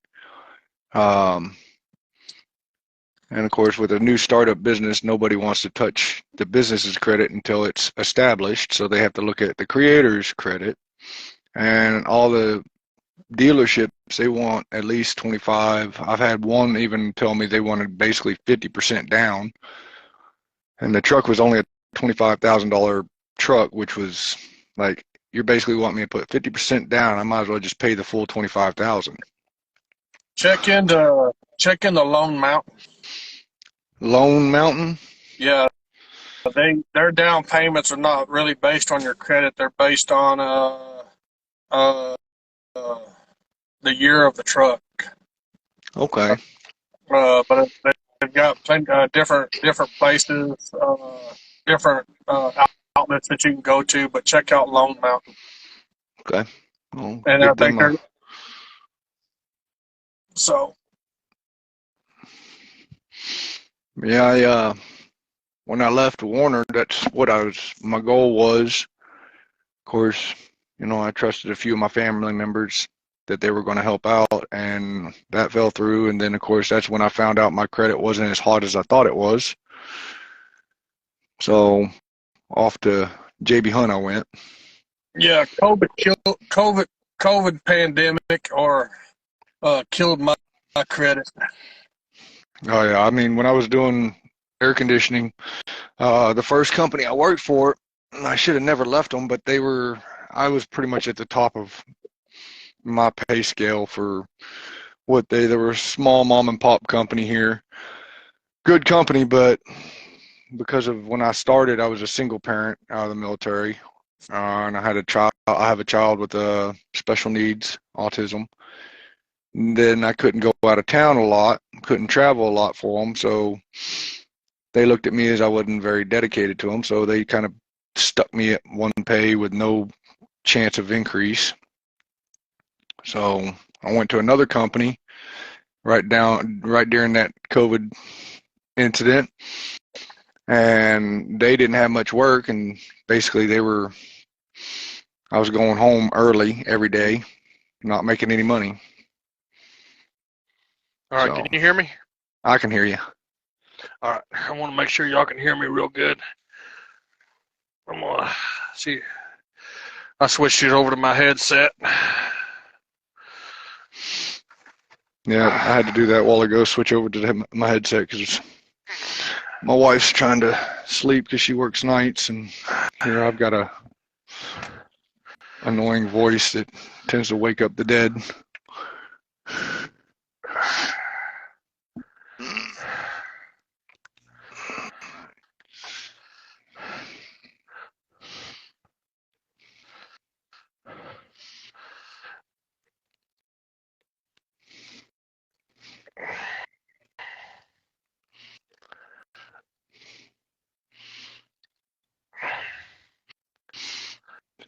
And of course, with a new startup business, nobody wants to touch the business's credit until it's established. So they have to look at the creator's credit, and all the dealerships, they want at least 25. I've had one even tell me they wanted basically 50% down, and the truck was only a $25,000 truck, which was like, you're basically wanting me to put 50% down. I might as well just pay the full 25,000. Check into Lone Mountain. Lone Mountain? Yeah, their down payments are not really based on your credit. They're based on the year of the truck. Okay. But they've got plenty different places, different outlets that you can go to. But check out Lone Mountain. Okay. Well, And I think they're so. Yeah, when I left Warner, that's what my goal was. Of course, you know, I trusted a few of my family members that they were going to help out, and that fell through. And then, of course, that's when I found out my credit wasn't as hot as I thought it was. So off to JB Hunt I went. Yeah, COVID pandemic or killed my credit. Oh yeah, I mean, when I was doing air conditioning, the first company I worked for, I should have never left them, but I was pretty much at the top of my pay scale for they were a small mom and pop company here. Good company, but because of when I started, I was a single parent out of the military, and I had a child. I have a child with special needs, autism. And then I couldn't go out of town a lot, couldn't travel a lot for them, so they looked at me as I wasn't very dedicated to them. So they kind of stuck me at one pay with no chance of increase. So I went to another company right during that COVID incident, and they didn't have much work, and basically I was going home early every day, not making any money. All right, So can you hear me? I can hear you. All right, I want to make sure y'all can hear me real good. I'm gonna see. I switched it over to my headset. Yeah, I had to do that a while ago. Switch over to my headset because my wife's trying to sleep because she works nights, and here I've got a annoying voice that tends to wake up the dead.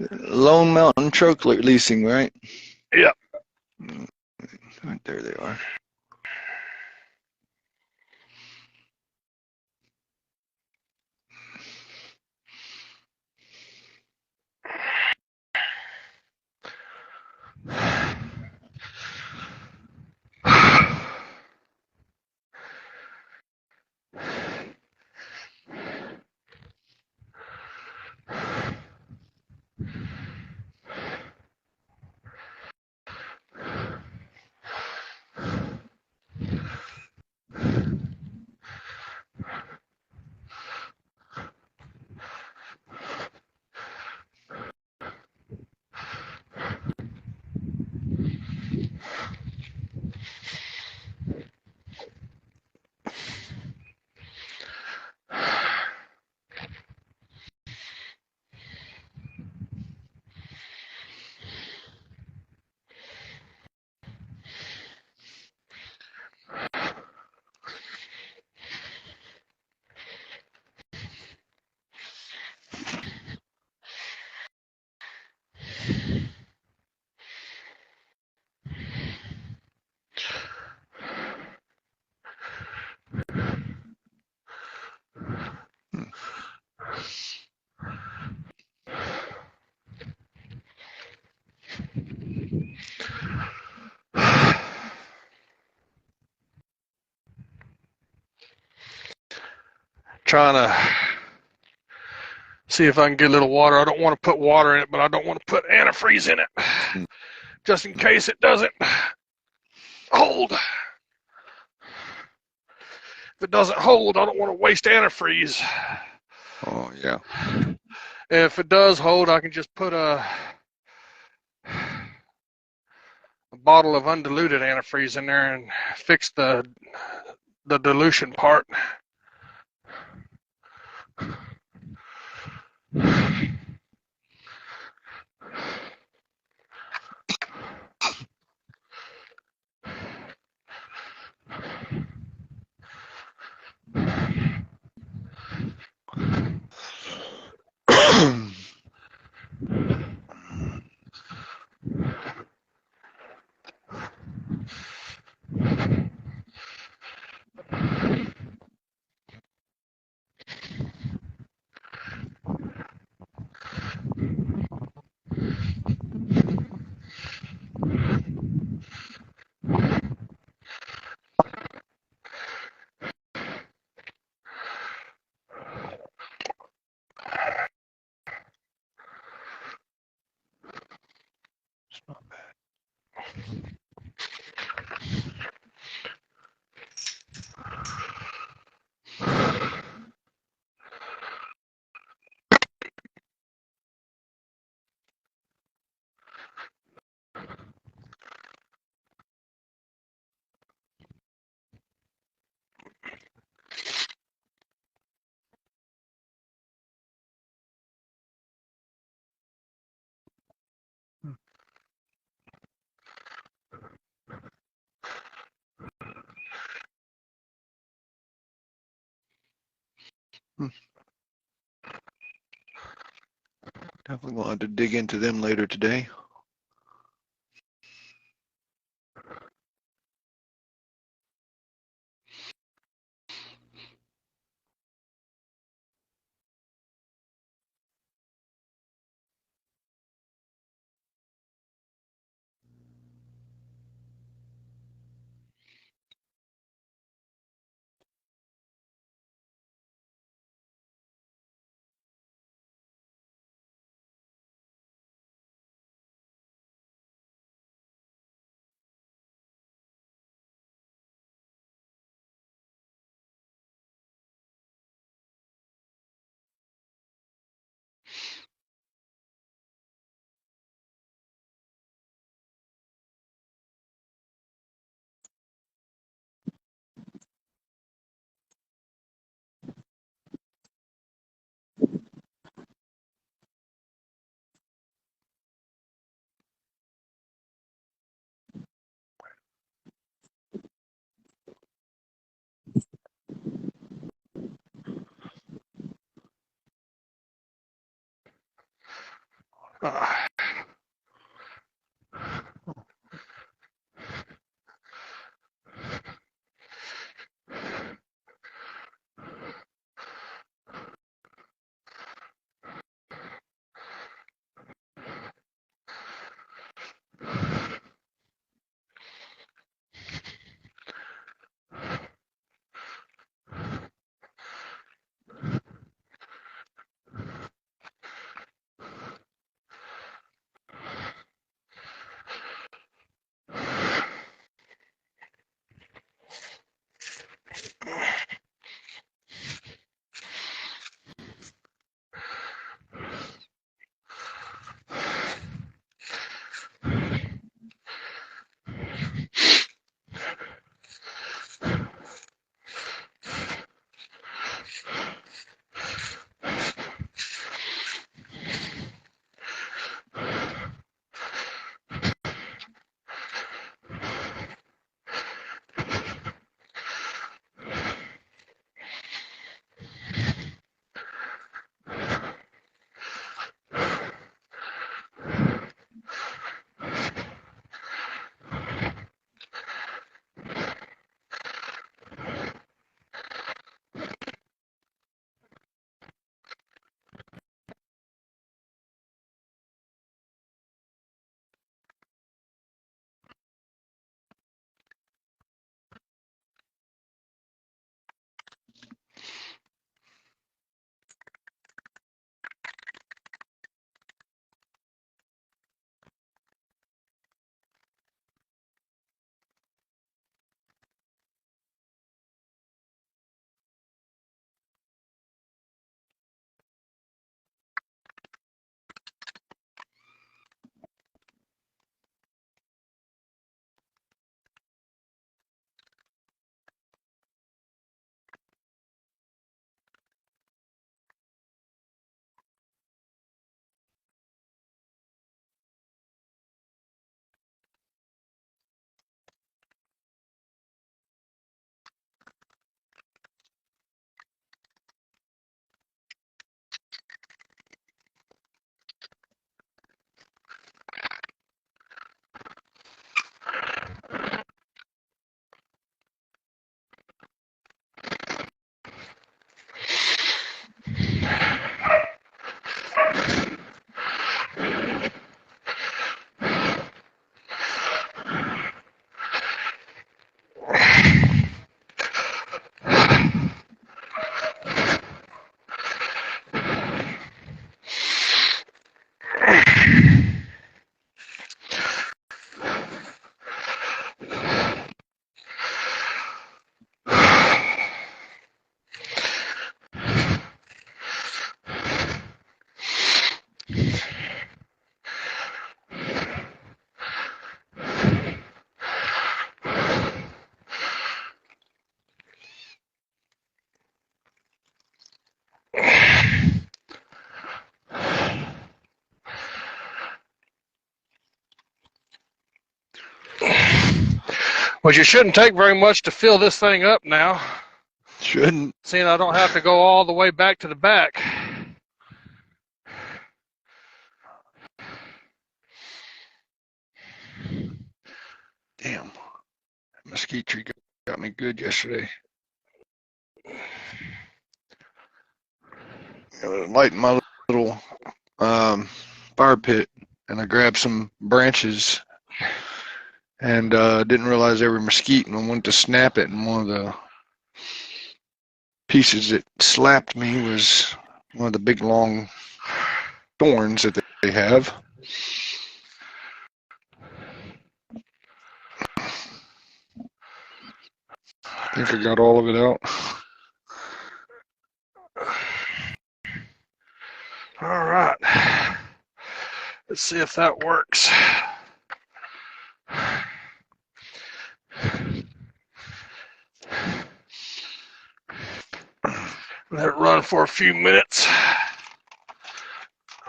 Lone Mountain Truck Leasing, right? Yep. Right there they are. Trying to see if I can get a little water. I don't want to put water in it, but I don't want to put antifreeze in it, just in case it doesn't hold. If it doesn't hold, I don't want to waste antifreeze. Oh yeah. If it does hold, I can just put a bottle of undiluted antifreeze in there and fix the dilution part. Definitely going to have to dig into them later today. Ah. Which it shouldn't take very much to fill this thing up now. Shouldn't. Seeing I don't have to go all the way back to the back. Damn. That mesquite tree got me good yesterday. I was lighting my little fire pit, and I grabbed some branches and didn't realize they were mesquite, and I went to snap it, and one of the pieces that slapped me was one of the big long thorns that they have. I think I got all of it out. All right. Let's see if that works. Let it run for a few minutes.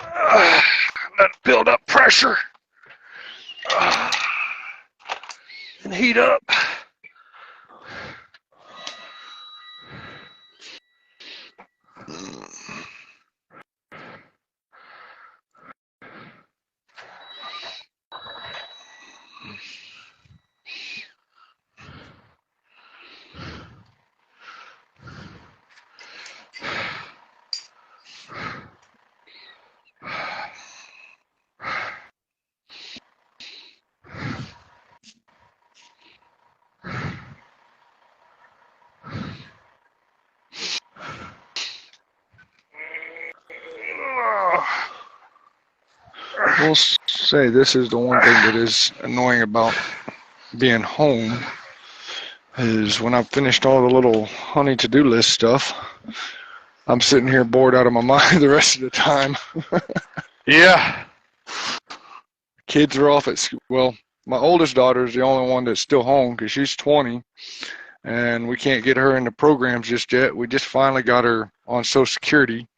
Let it build up pressure. And heat up. We'll say this is the one thing that is annoying about being home is when I've finished all the little honey to-do list stuff, I'm sitting here bored out of my mind the rest of the time. Yeah. Kids are off at school. Well, my oldest daughter is the only one that's still home because she's 20, and we can't get her into programs just yet. We just finally got her on Social Security.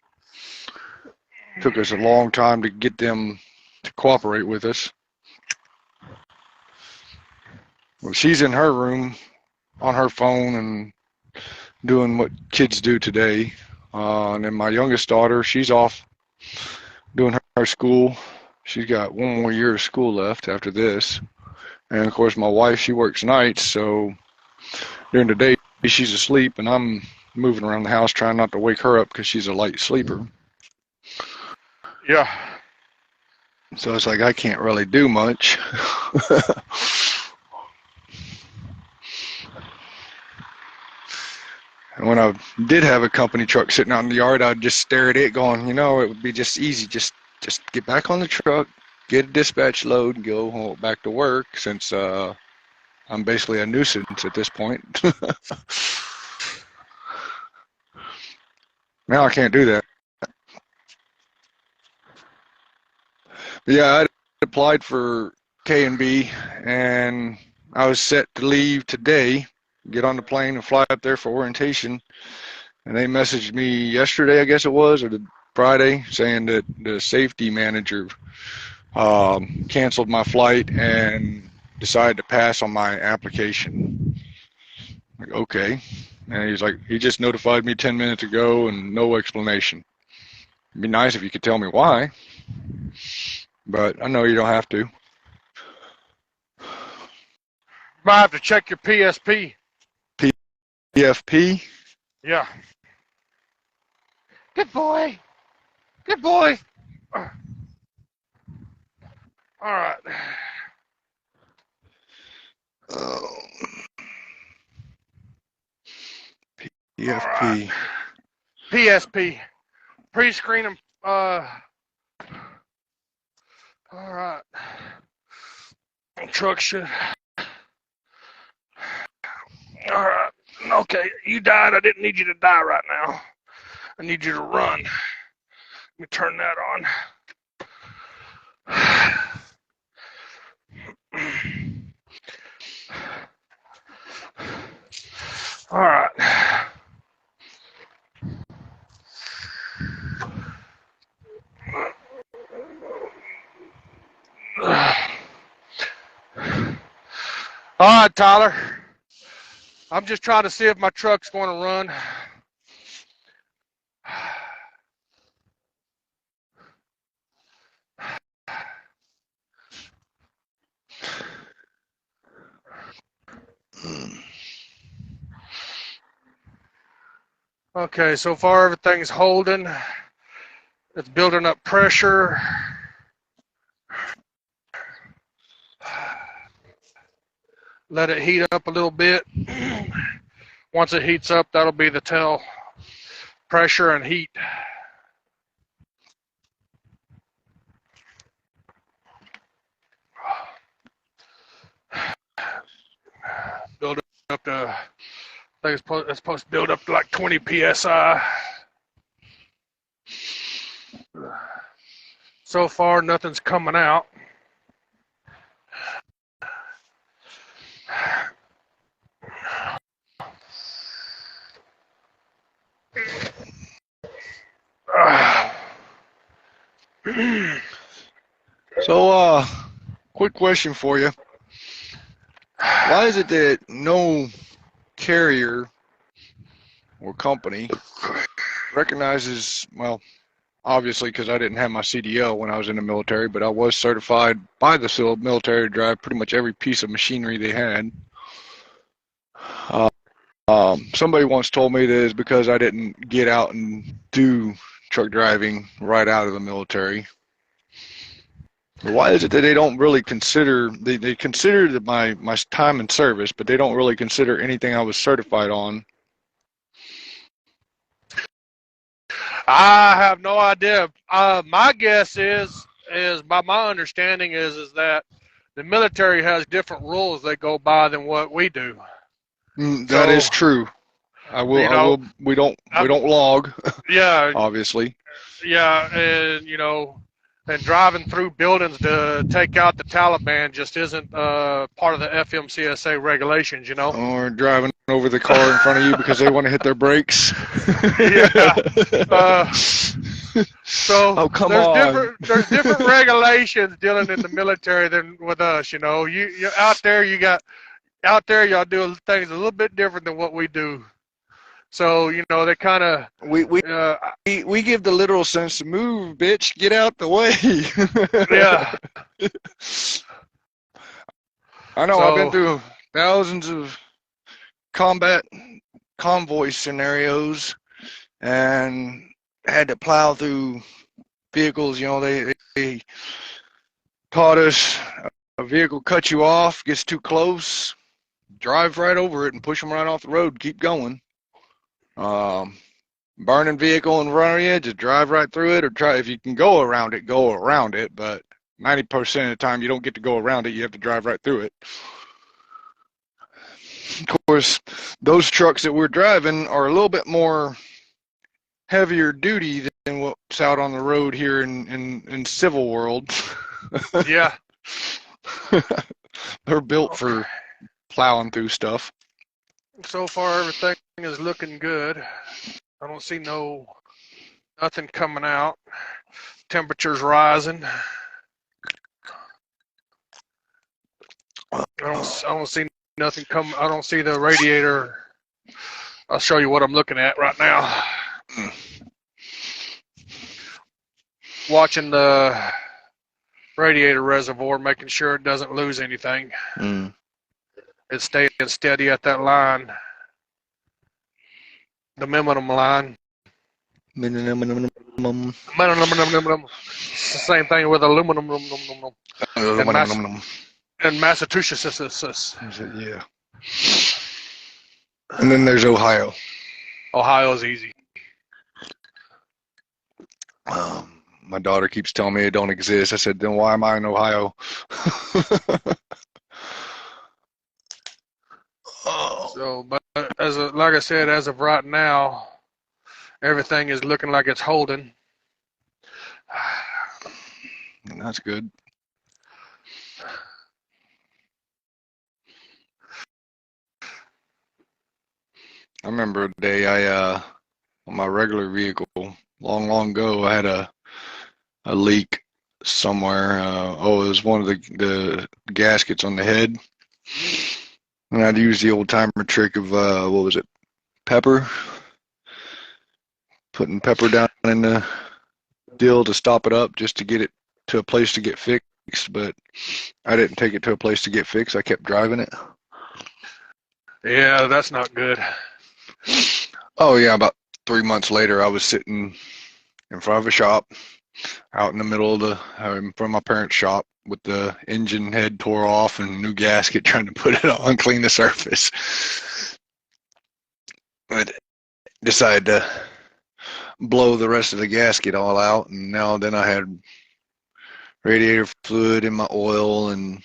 Took us a long time to get them to cooperate with us. Well, she's in her room on her phone and doing what kids do today. And then my youngest daughter, she's off doing her school. She's got one more year of school left after this. And of course, my wife, she works nights, so during the day she's asleep, and I'm moving around the house trying not to wake her up because she's a light sleeper. Yeah. So it's like I can't really do much. And when I did have a company truck sitting out in the yard, I'd just stare at it going, you know, it would be just easy. Just get back on the truck, get a dispatch load, and go back to work since I'm basically a nuisance at this point. Now I can't do that. But yeah, I applied for K&B, and I was set to leave today, get on the plane and fly up there for orientation. And they messaged me yesterday, I guess it was, or the Friday, saying that the safety manager canceled my flight and decided to pass on my application. Like, okay. And he's like, he just notified me 10 minutes ago and no explanation. It'd be nice if you could tell me why, but I know you don't have to. Might have to check your PSP. PFP? Yeah. Good boy. Good boy. All right. PFP. PSP. Pre-screen. All right. Truck should. All right. Okay. You died. I didn't need you to die right now. I need you to run. Let me turn that on. All right. All right, Tyler. I'm just trying to see if my truck's going to run. Okay, so far everything's holding. It's building up pressure. Let it heat up a little bit. Once it heats up, that'll be the tell. Pressure and heat. Build up to, I think it's supposed to build up to like 20 psi. So far, nothing's coming out. So, quick question for you. Why is it that no carrier or company recognizes, well, obviously because I didn't have my CDL when I was in the military, but I was certified by the military to drive pretty much every piece of machinery they had. Somebody once told me that it's because I didn't get out and do truck driving right out of the military. Why is it that they don't really consider, they consider my time in service, but they don't really consider anything I was certified on? I have no idea. My guess is by my understanding is that the military has different rules they go by than what we do. That is true. We don't log. Yeah. Obviously. Yeah, and and driving through buildings to take out the Taliban just isn't part of the FMCSA regulations, Or driving over the car in front of you because they want to hit their brakes. Yeah. So oh, come on. There's different regulations dealing in the military than with us. You out there y'all do things a little bit different than what we do. So they kind of we give the literal sense to move, bitch, get out the way. Yeah. I know. I've been through thousands of combat convoy scenarios and had to plow through vehicles. They taught us a vehicle cuts you off, gets too close, drive right over it and push them right off the road. Keep going. Burning vehicle in front of you, just drive right through it, or try, if you can go around it, but 90% of the time you don't get to go around it, you have to drive right through it. Of course, those trucks that we're driving are a little bit more heavier duty than what's out on the road here in civil world. Yeah. They're built for plowing through stuff. So far, everything is looking good. I don't see nothing coming out. Temperature's rising. I don't see nothing come. I don't see the radiator. I'll show you what I'm looking at right now. Watching the radiator reservoir, making sure it doesn't lose anything. It's staying steady at that line. The minimum line. Minimum. It's the same thing with aluminum. And Massachusetts. Yeah. And then there's Ohio. Ohio's easy. My daughter keeps telling me it don't exist. I said, then why am I in Ohio? So, but like I said, as of right now, everything is looking like it's holding. That's good. I remember a day on my regular vehicle, long ago, I had a leak somewhere. It was one of the gaskets on the head. And I'd use the old timer trick of what was it, pepper, putting pepper down in the deal to stop it up just to get it to a place to get fixed. But I didn't take it to a place to get fixed. I kept driving it. Yeah, that's not good. Oh yeah, about 3 months later, I was sitting in front of a shop, out in the middle of in front of my parents' shop, with the engine head tore off and new gasket, trying to put it on, clean the surface. But decided to blow the rest of the gasket all out, and then I had radiator fluid in my oil and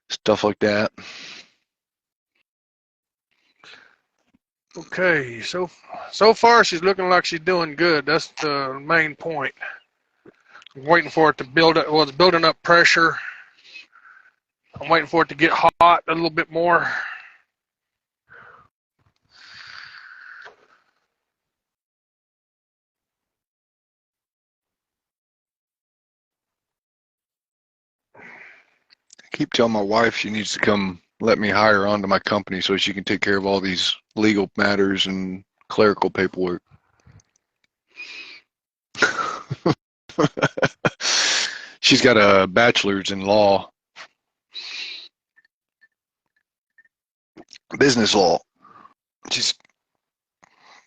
stuff like that. Okay, so far she's looking like she's doing good. That's the main point. I'm waiting for it to build up. Well, it's building up pressure. I'm waiting for it to get hot a little bit more. I keep telling my wife she needs to come let me hire her onto my company so she can take care of all these legal matters and clerical paperwork. She's got a bachelor's in law, business law. She's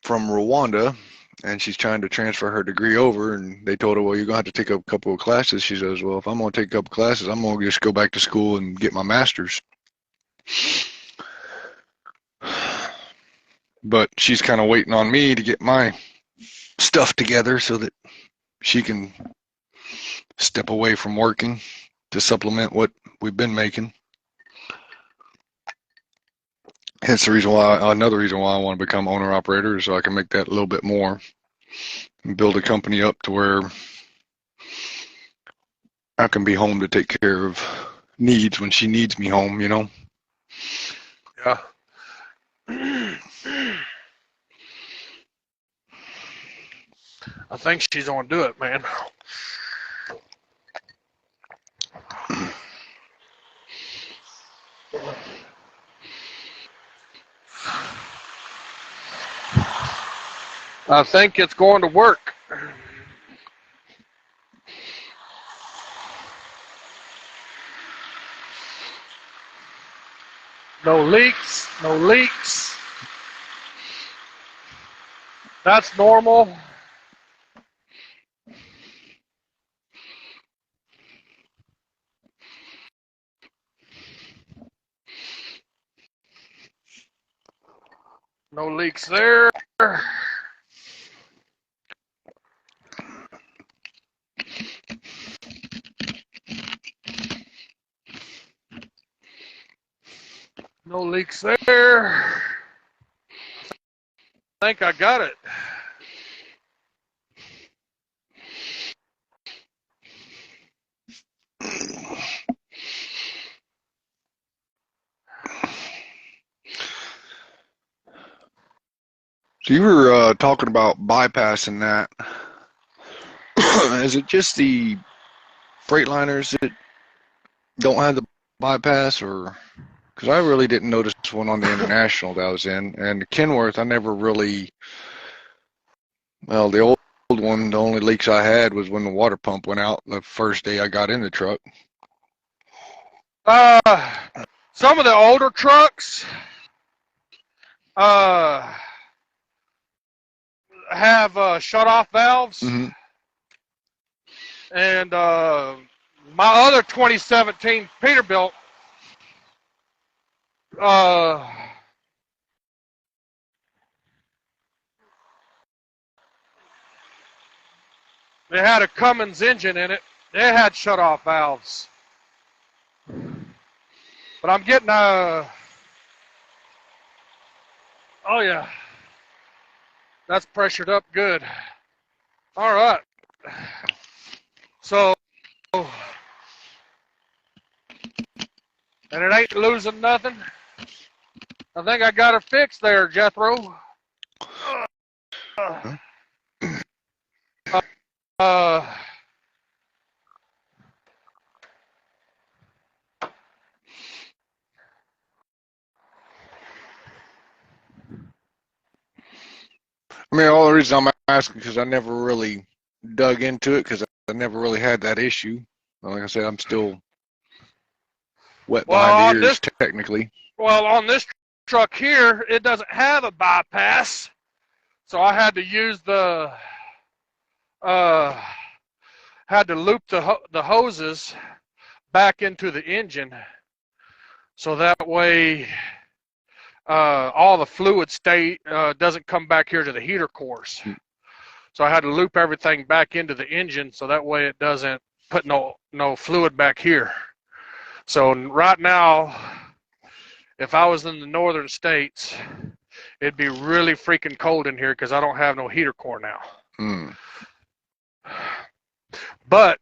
from Rwanda, and she's trying to transfer her degree over, and they told her, well, you're going to have to take up a couple of classes. She says, well, if I'm going to take a couple of classes, I'm going to just go back to school and get my master's. But she's kind of waiting on me to get my stuff together so that she can step away from working to supplement what we've been making. Hence the reason why, another reason why I want to become owner operator is so I can make that a little bit more and build a company up to where I can be home to take care of needs when she needs me home, you know? Yeah. I think she's gonna do it, man. I think it's going to work. No leaks, no leaks. That's normal. No leaks there. No leaks there. I think I got it. So you were talking about bypassing that. Is it just the Freightliners that don't have the bypass, or because I really didn't notice one on the International that I was in, and the Kenworth I never really. Well, the old one, the only leaks I had was when the water pump went out the first day I got in the truck. Some of the older trucks have shut-off valves, and my other 2017 Peterbilt they had a Cummins engine in it. They had shut-off valves. But I'm getting oh yeah, that's pressured up good. All right. So, and it ain't losing nothing. I think I got it fixed there, Jethro. I mean, all the reason I'm asking because I never really dug into it because I never really had that issue. Like I said, I'm still wet behind the Well, on ears this, technically. on this truck here, it doesn't have a bypass, so I had to use uh, had to loop the hoses back into the engine, so that way all the fluid doesn't come back here to the heater cores. So I had to loop everything back into the engine, so that way it doesn't put no fluid back here. So right now, if I was in the northern states, it'd be really freaking cold in here because I don't have no heater core now. Mm. But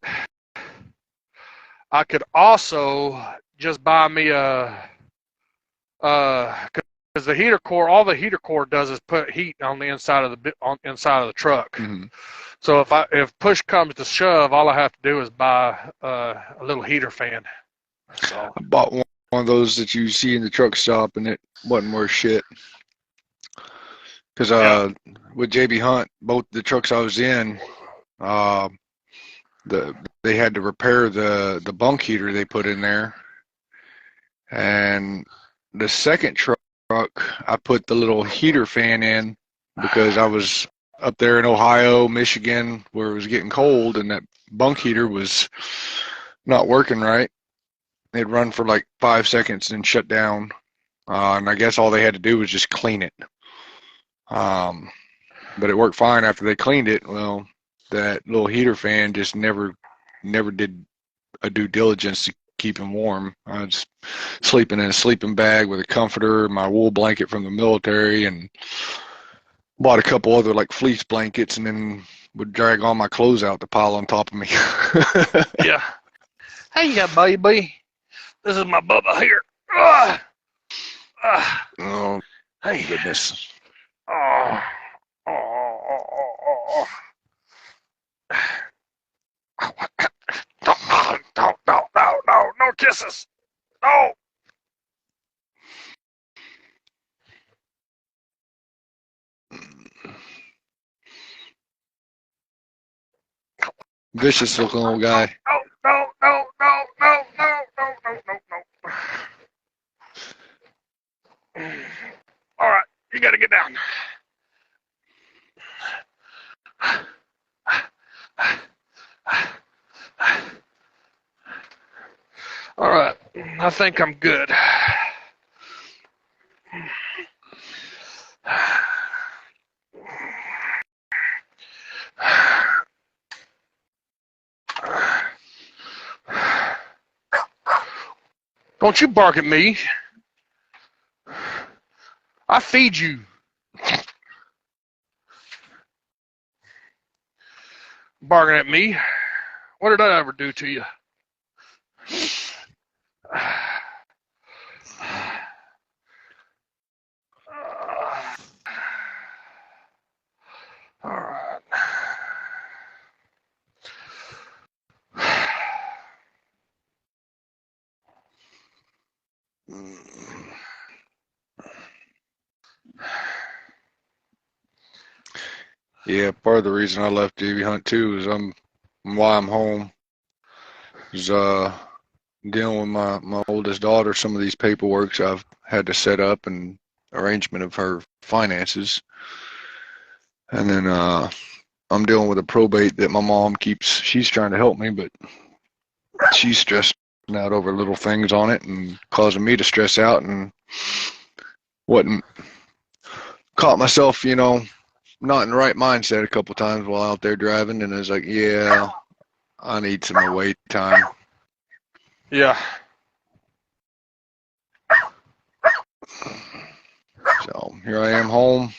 I could also just buy me because the heater core, all the heater core does is put heat on the inside of the truck. Mm-hmm. So if push comes to shove, all I have to do is buy a little heater fan. So I bought one of those that you see in the truck stop, and it wasn't worth shit. Because with JB Hunt, both the trucks I was in, they had to repair the bunk heater they put in there, and the second truck I put the little heater fan in because I was up there in Ohio, Michigan, where it was getting cold, and that bunk heater was not working right. It'd run for like 5 seconds and shut down, and I guess all they had to do was just clean it. But it worked fine after they cleaned it. Well, that little heater fan just never did a due diligence to keep him warm. I was sleeping in a sleeping bag with a comforter, my wool blanket from the military, and bought a couple other like fleece blankets, and then would drag all my clothes out to pile on top of me. yeah. Hey, yeah, baby. This is my Bubba here. Oh, Hey. goodness. Oh. No kisses. No. Vicious looking little guy. No. All right, you got to get down. All right, I think I'm good. Don't you bark at me. I feed you. Barking at me. What did I ever do to you? All right. Yeah, part of the reason I left JB Hunt too is why I'm home. Is dealing with my oldest daughter, some of these paperworks I've had to set up and arrangement of her finances. And then I'm dealing with a probate that my mom she's trying to help me, but she's stressing out over little things on it and causing me to stress out, and caught myself, not in the right mindset a couple times while out there driving, and I was like, yeah, I need some away time. Yeah. So here I am home,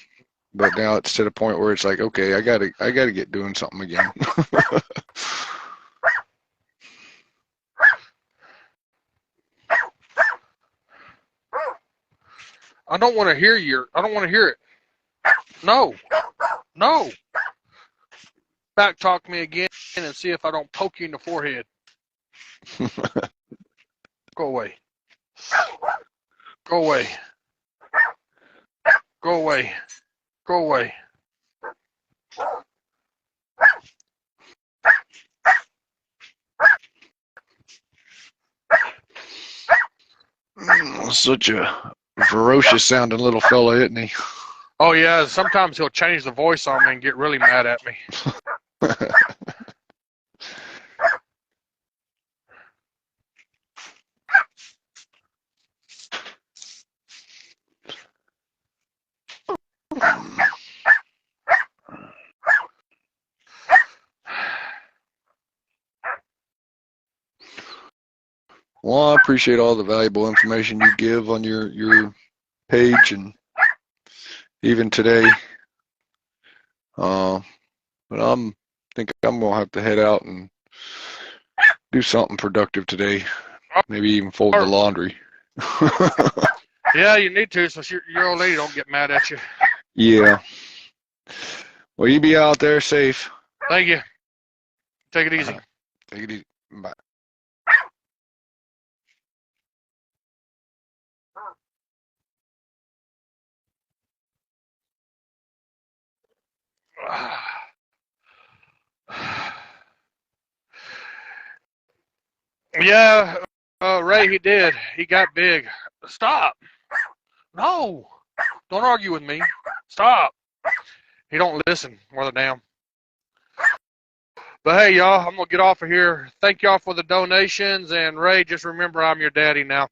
but now it's to the point where it's like, okay, I gotta get doing something again. I don't want to hear it. No. Back talk me again and see if I don't poke you in the forehead. Go away. Go away. Go away. Go away. Such a ferocious sounding little fella, isn't he? Oh yeah, sometimes he'll change the voice on me and get really mad at me. Well, I appreciate all the valuable information you give on your page and even today. But think I'm gonna have to head out and do something productive today. Maybe even fold the laundry. Yeah, you need to, so your old lady don't get mad at you. Yeah. Well, you be out there safe. Thank you. Take it easy. Take it easy. Bye. Yeah, Ray, he did. He got big. Stop. No. Don't argue with me. Stop. He don't listen worth a damn. But hey, y'all, I'm going to get off of here. Thank y'all for the donations. And Ray, just remember I'm your daddy now.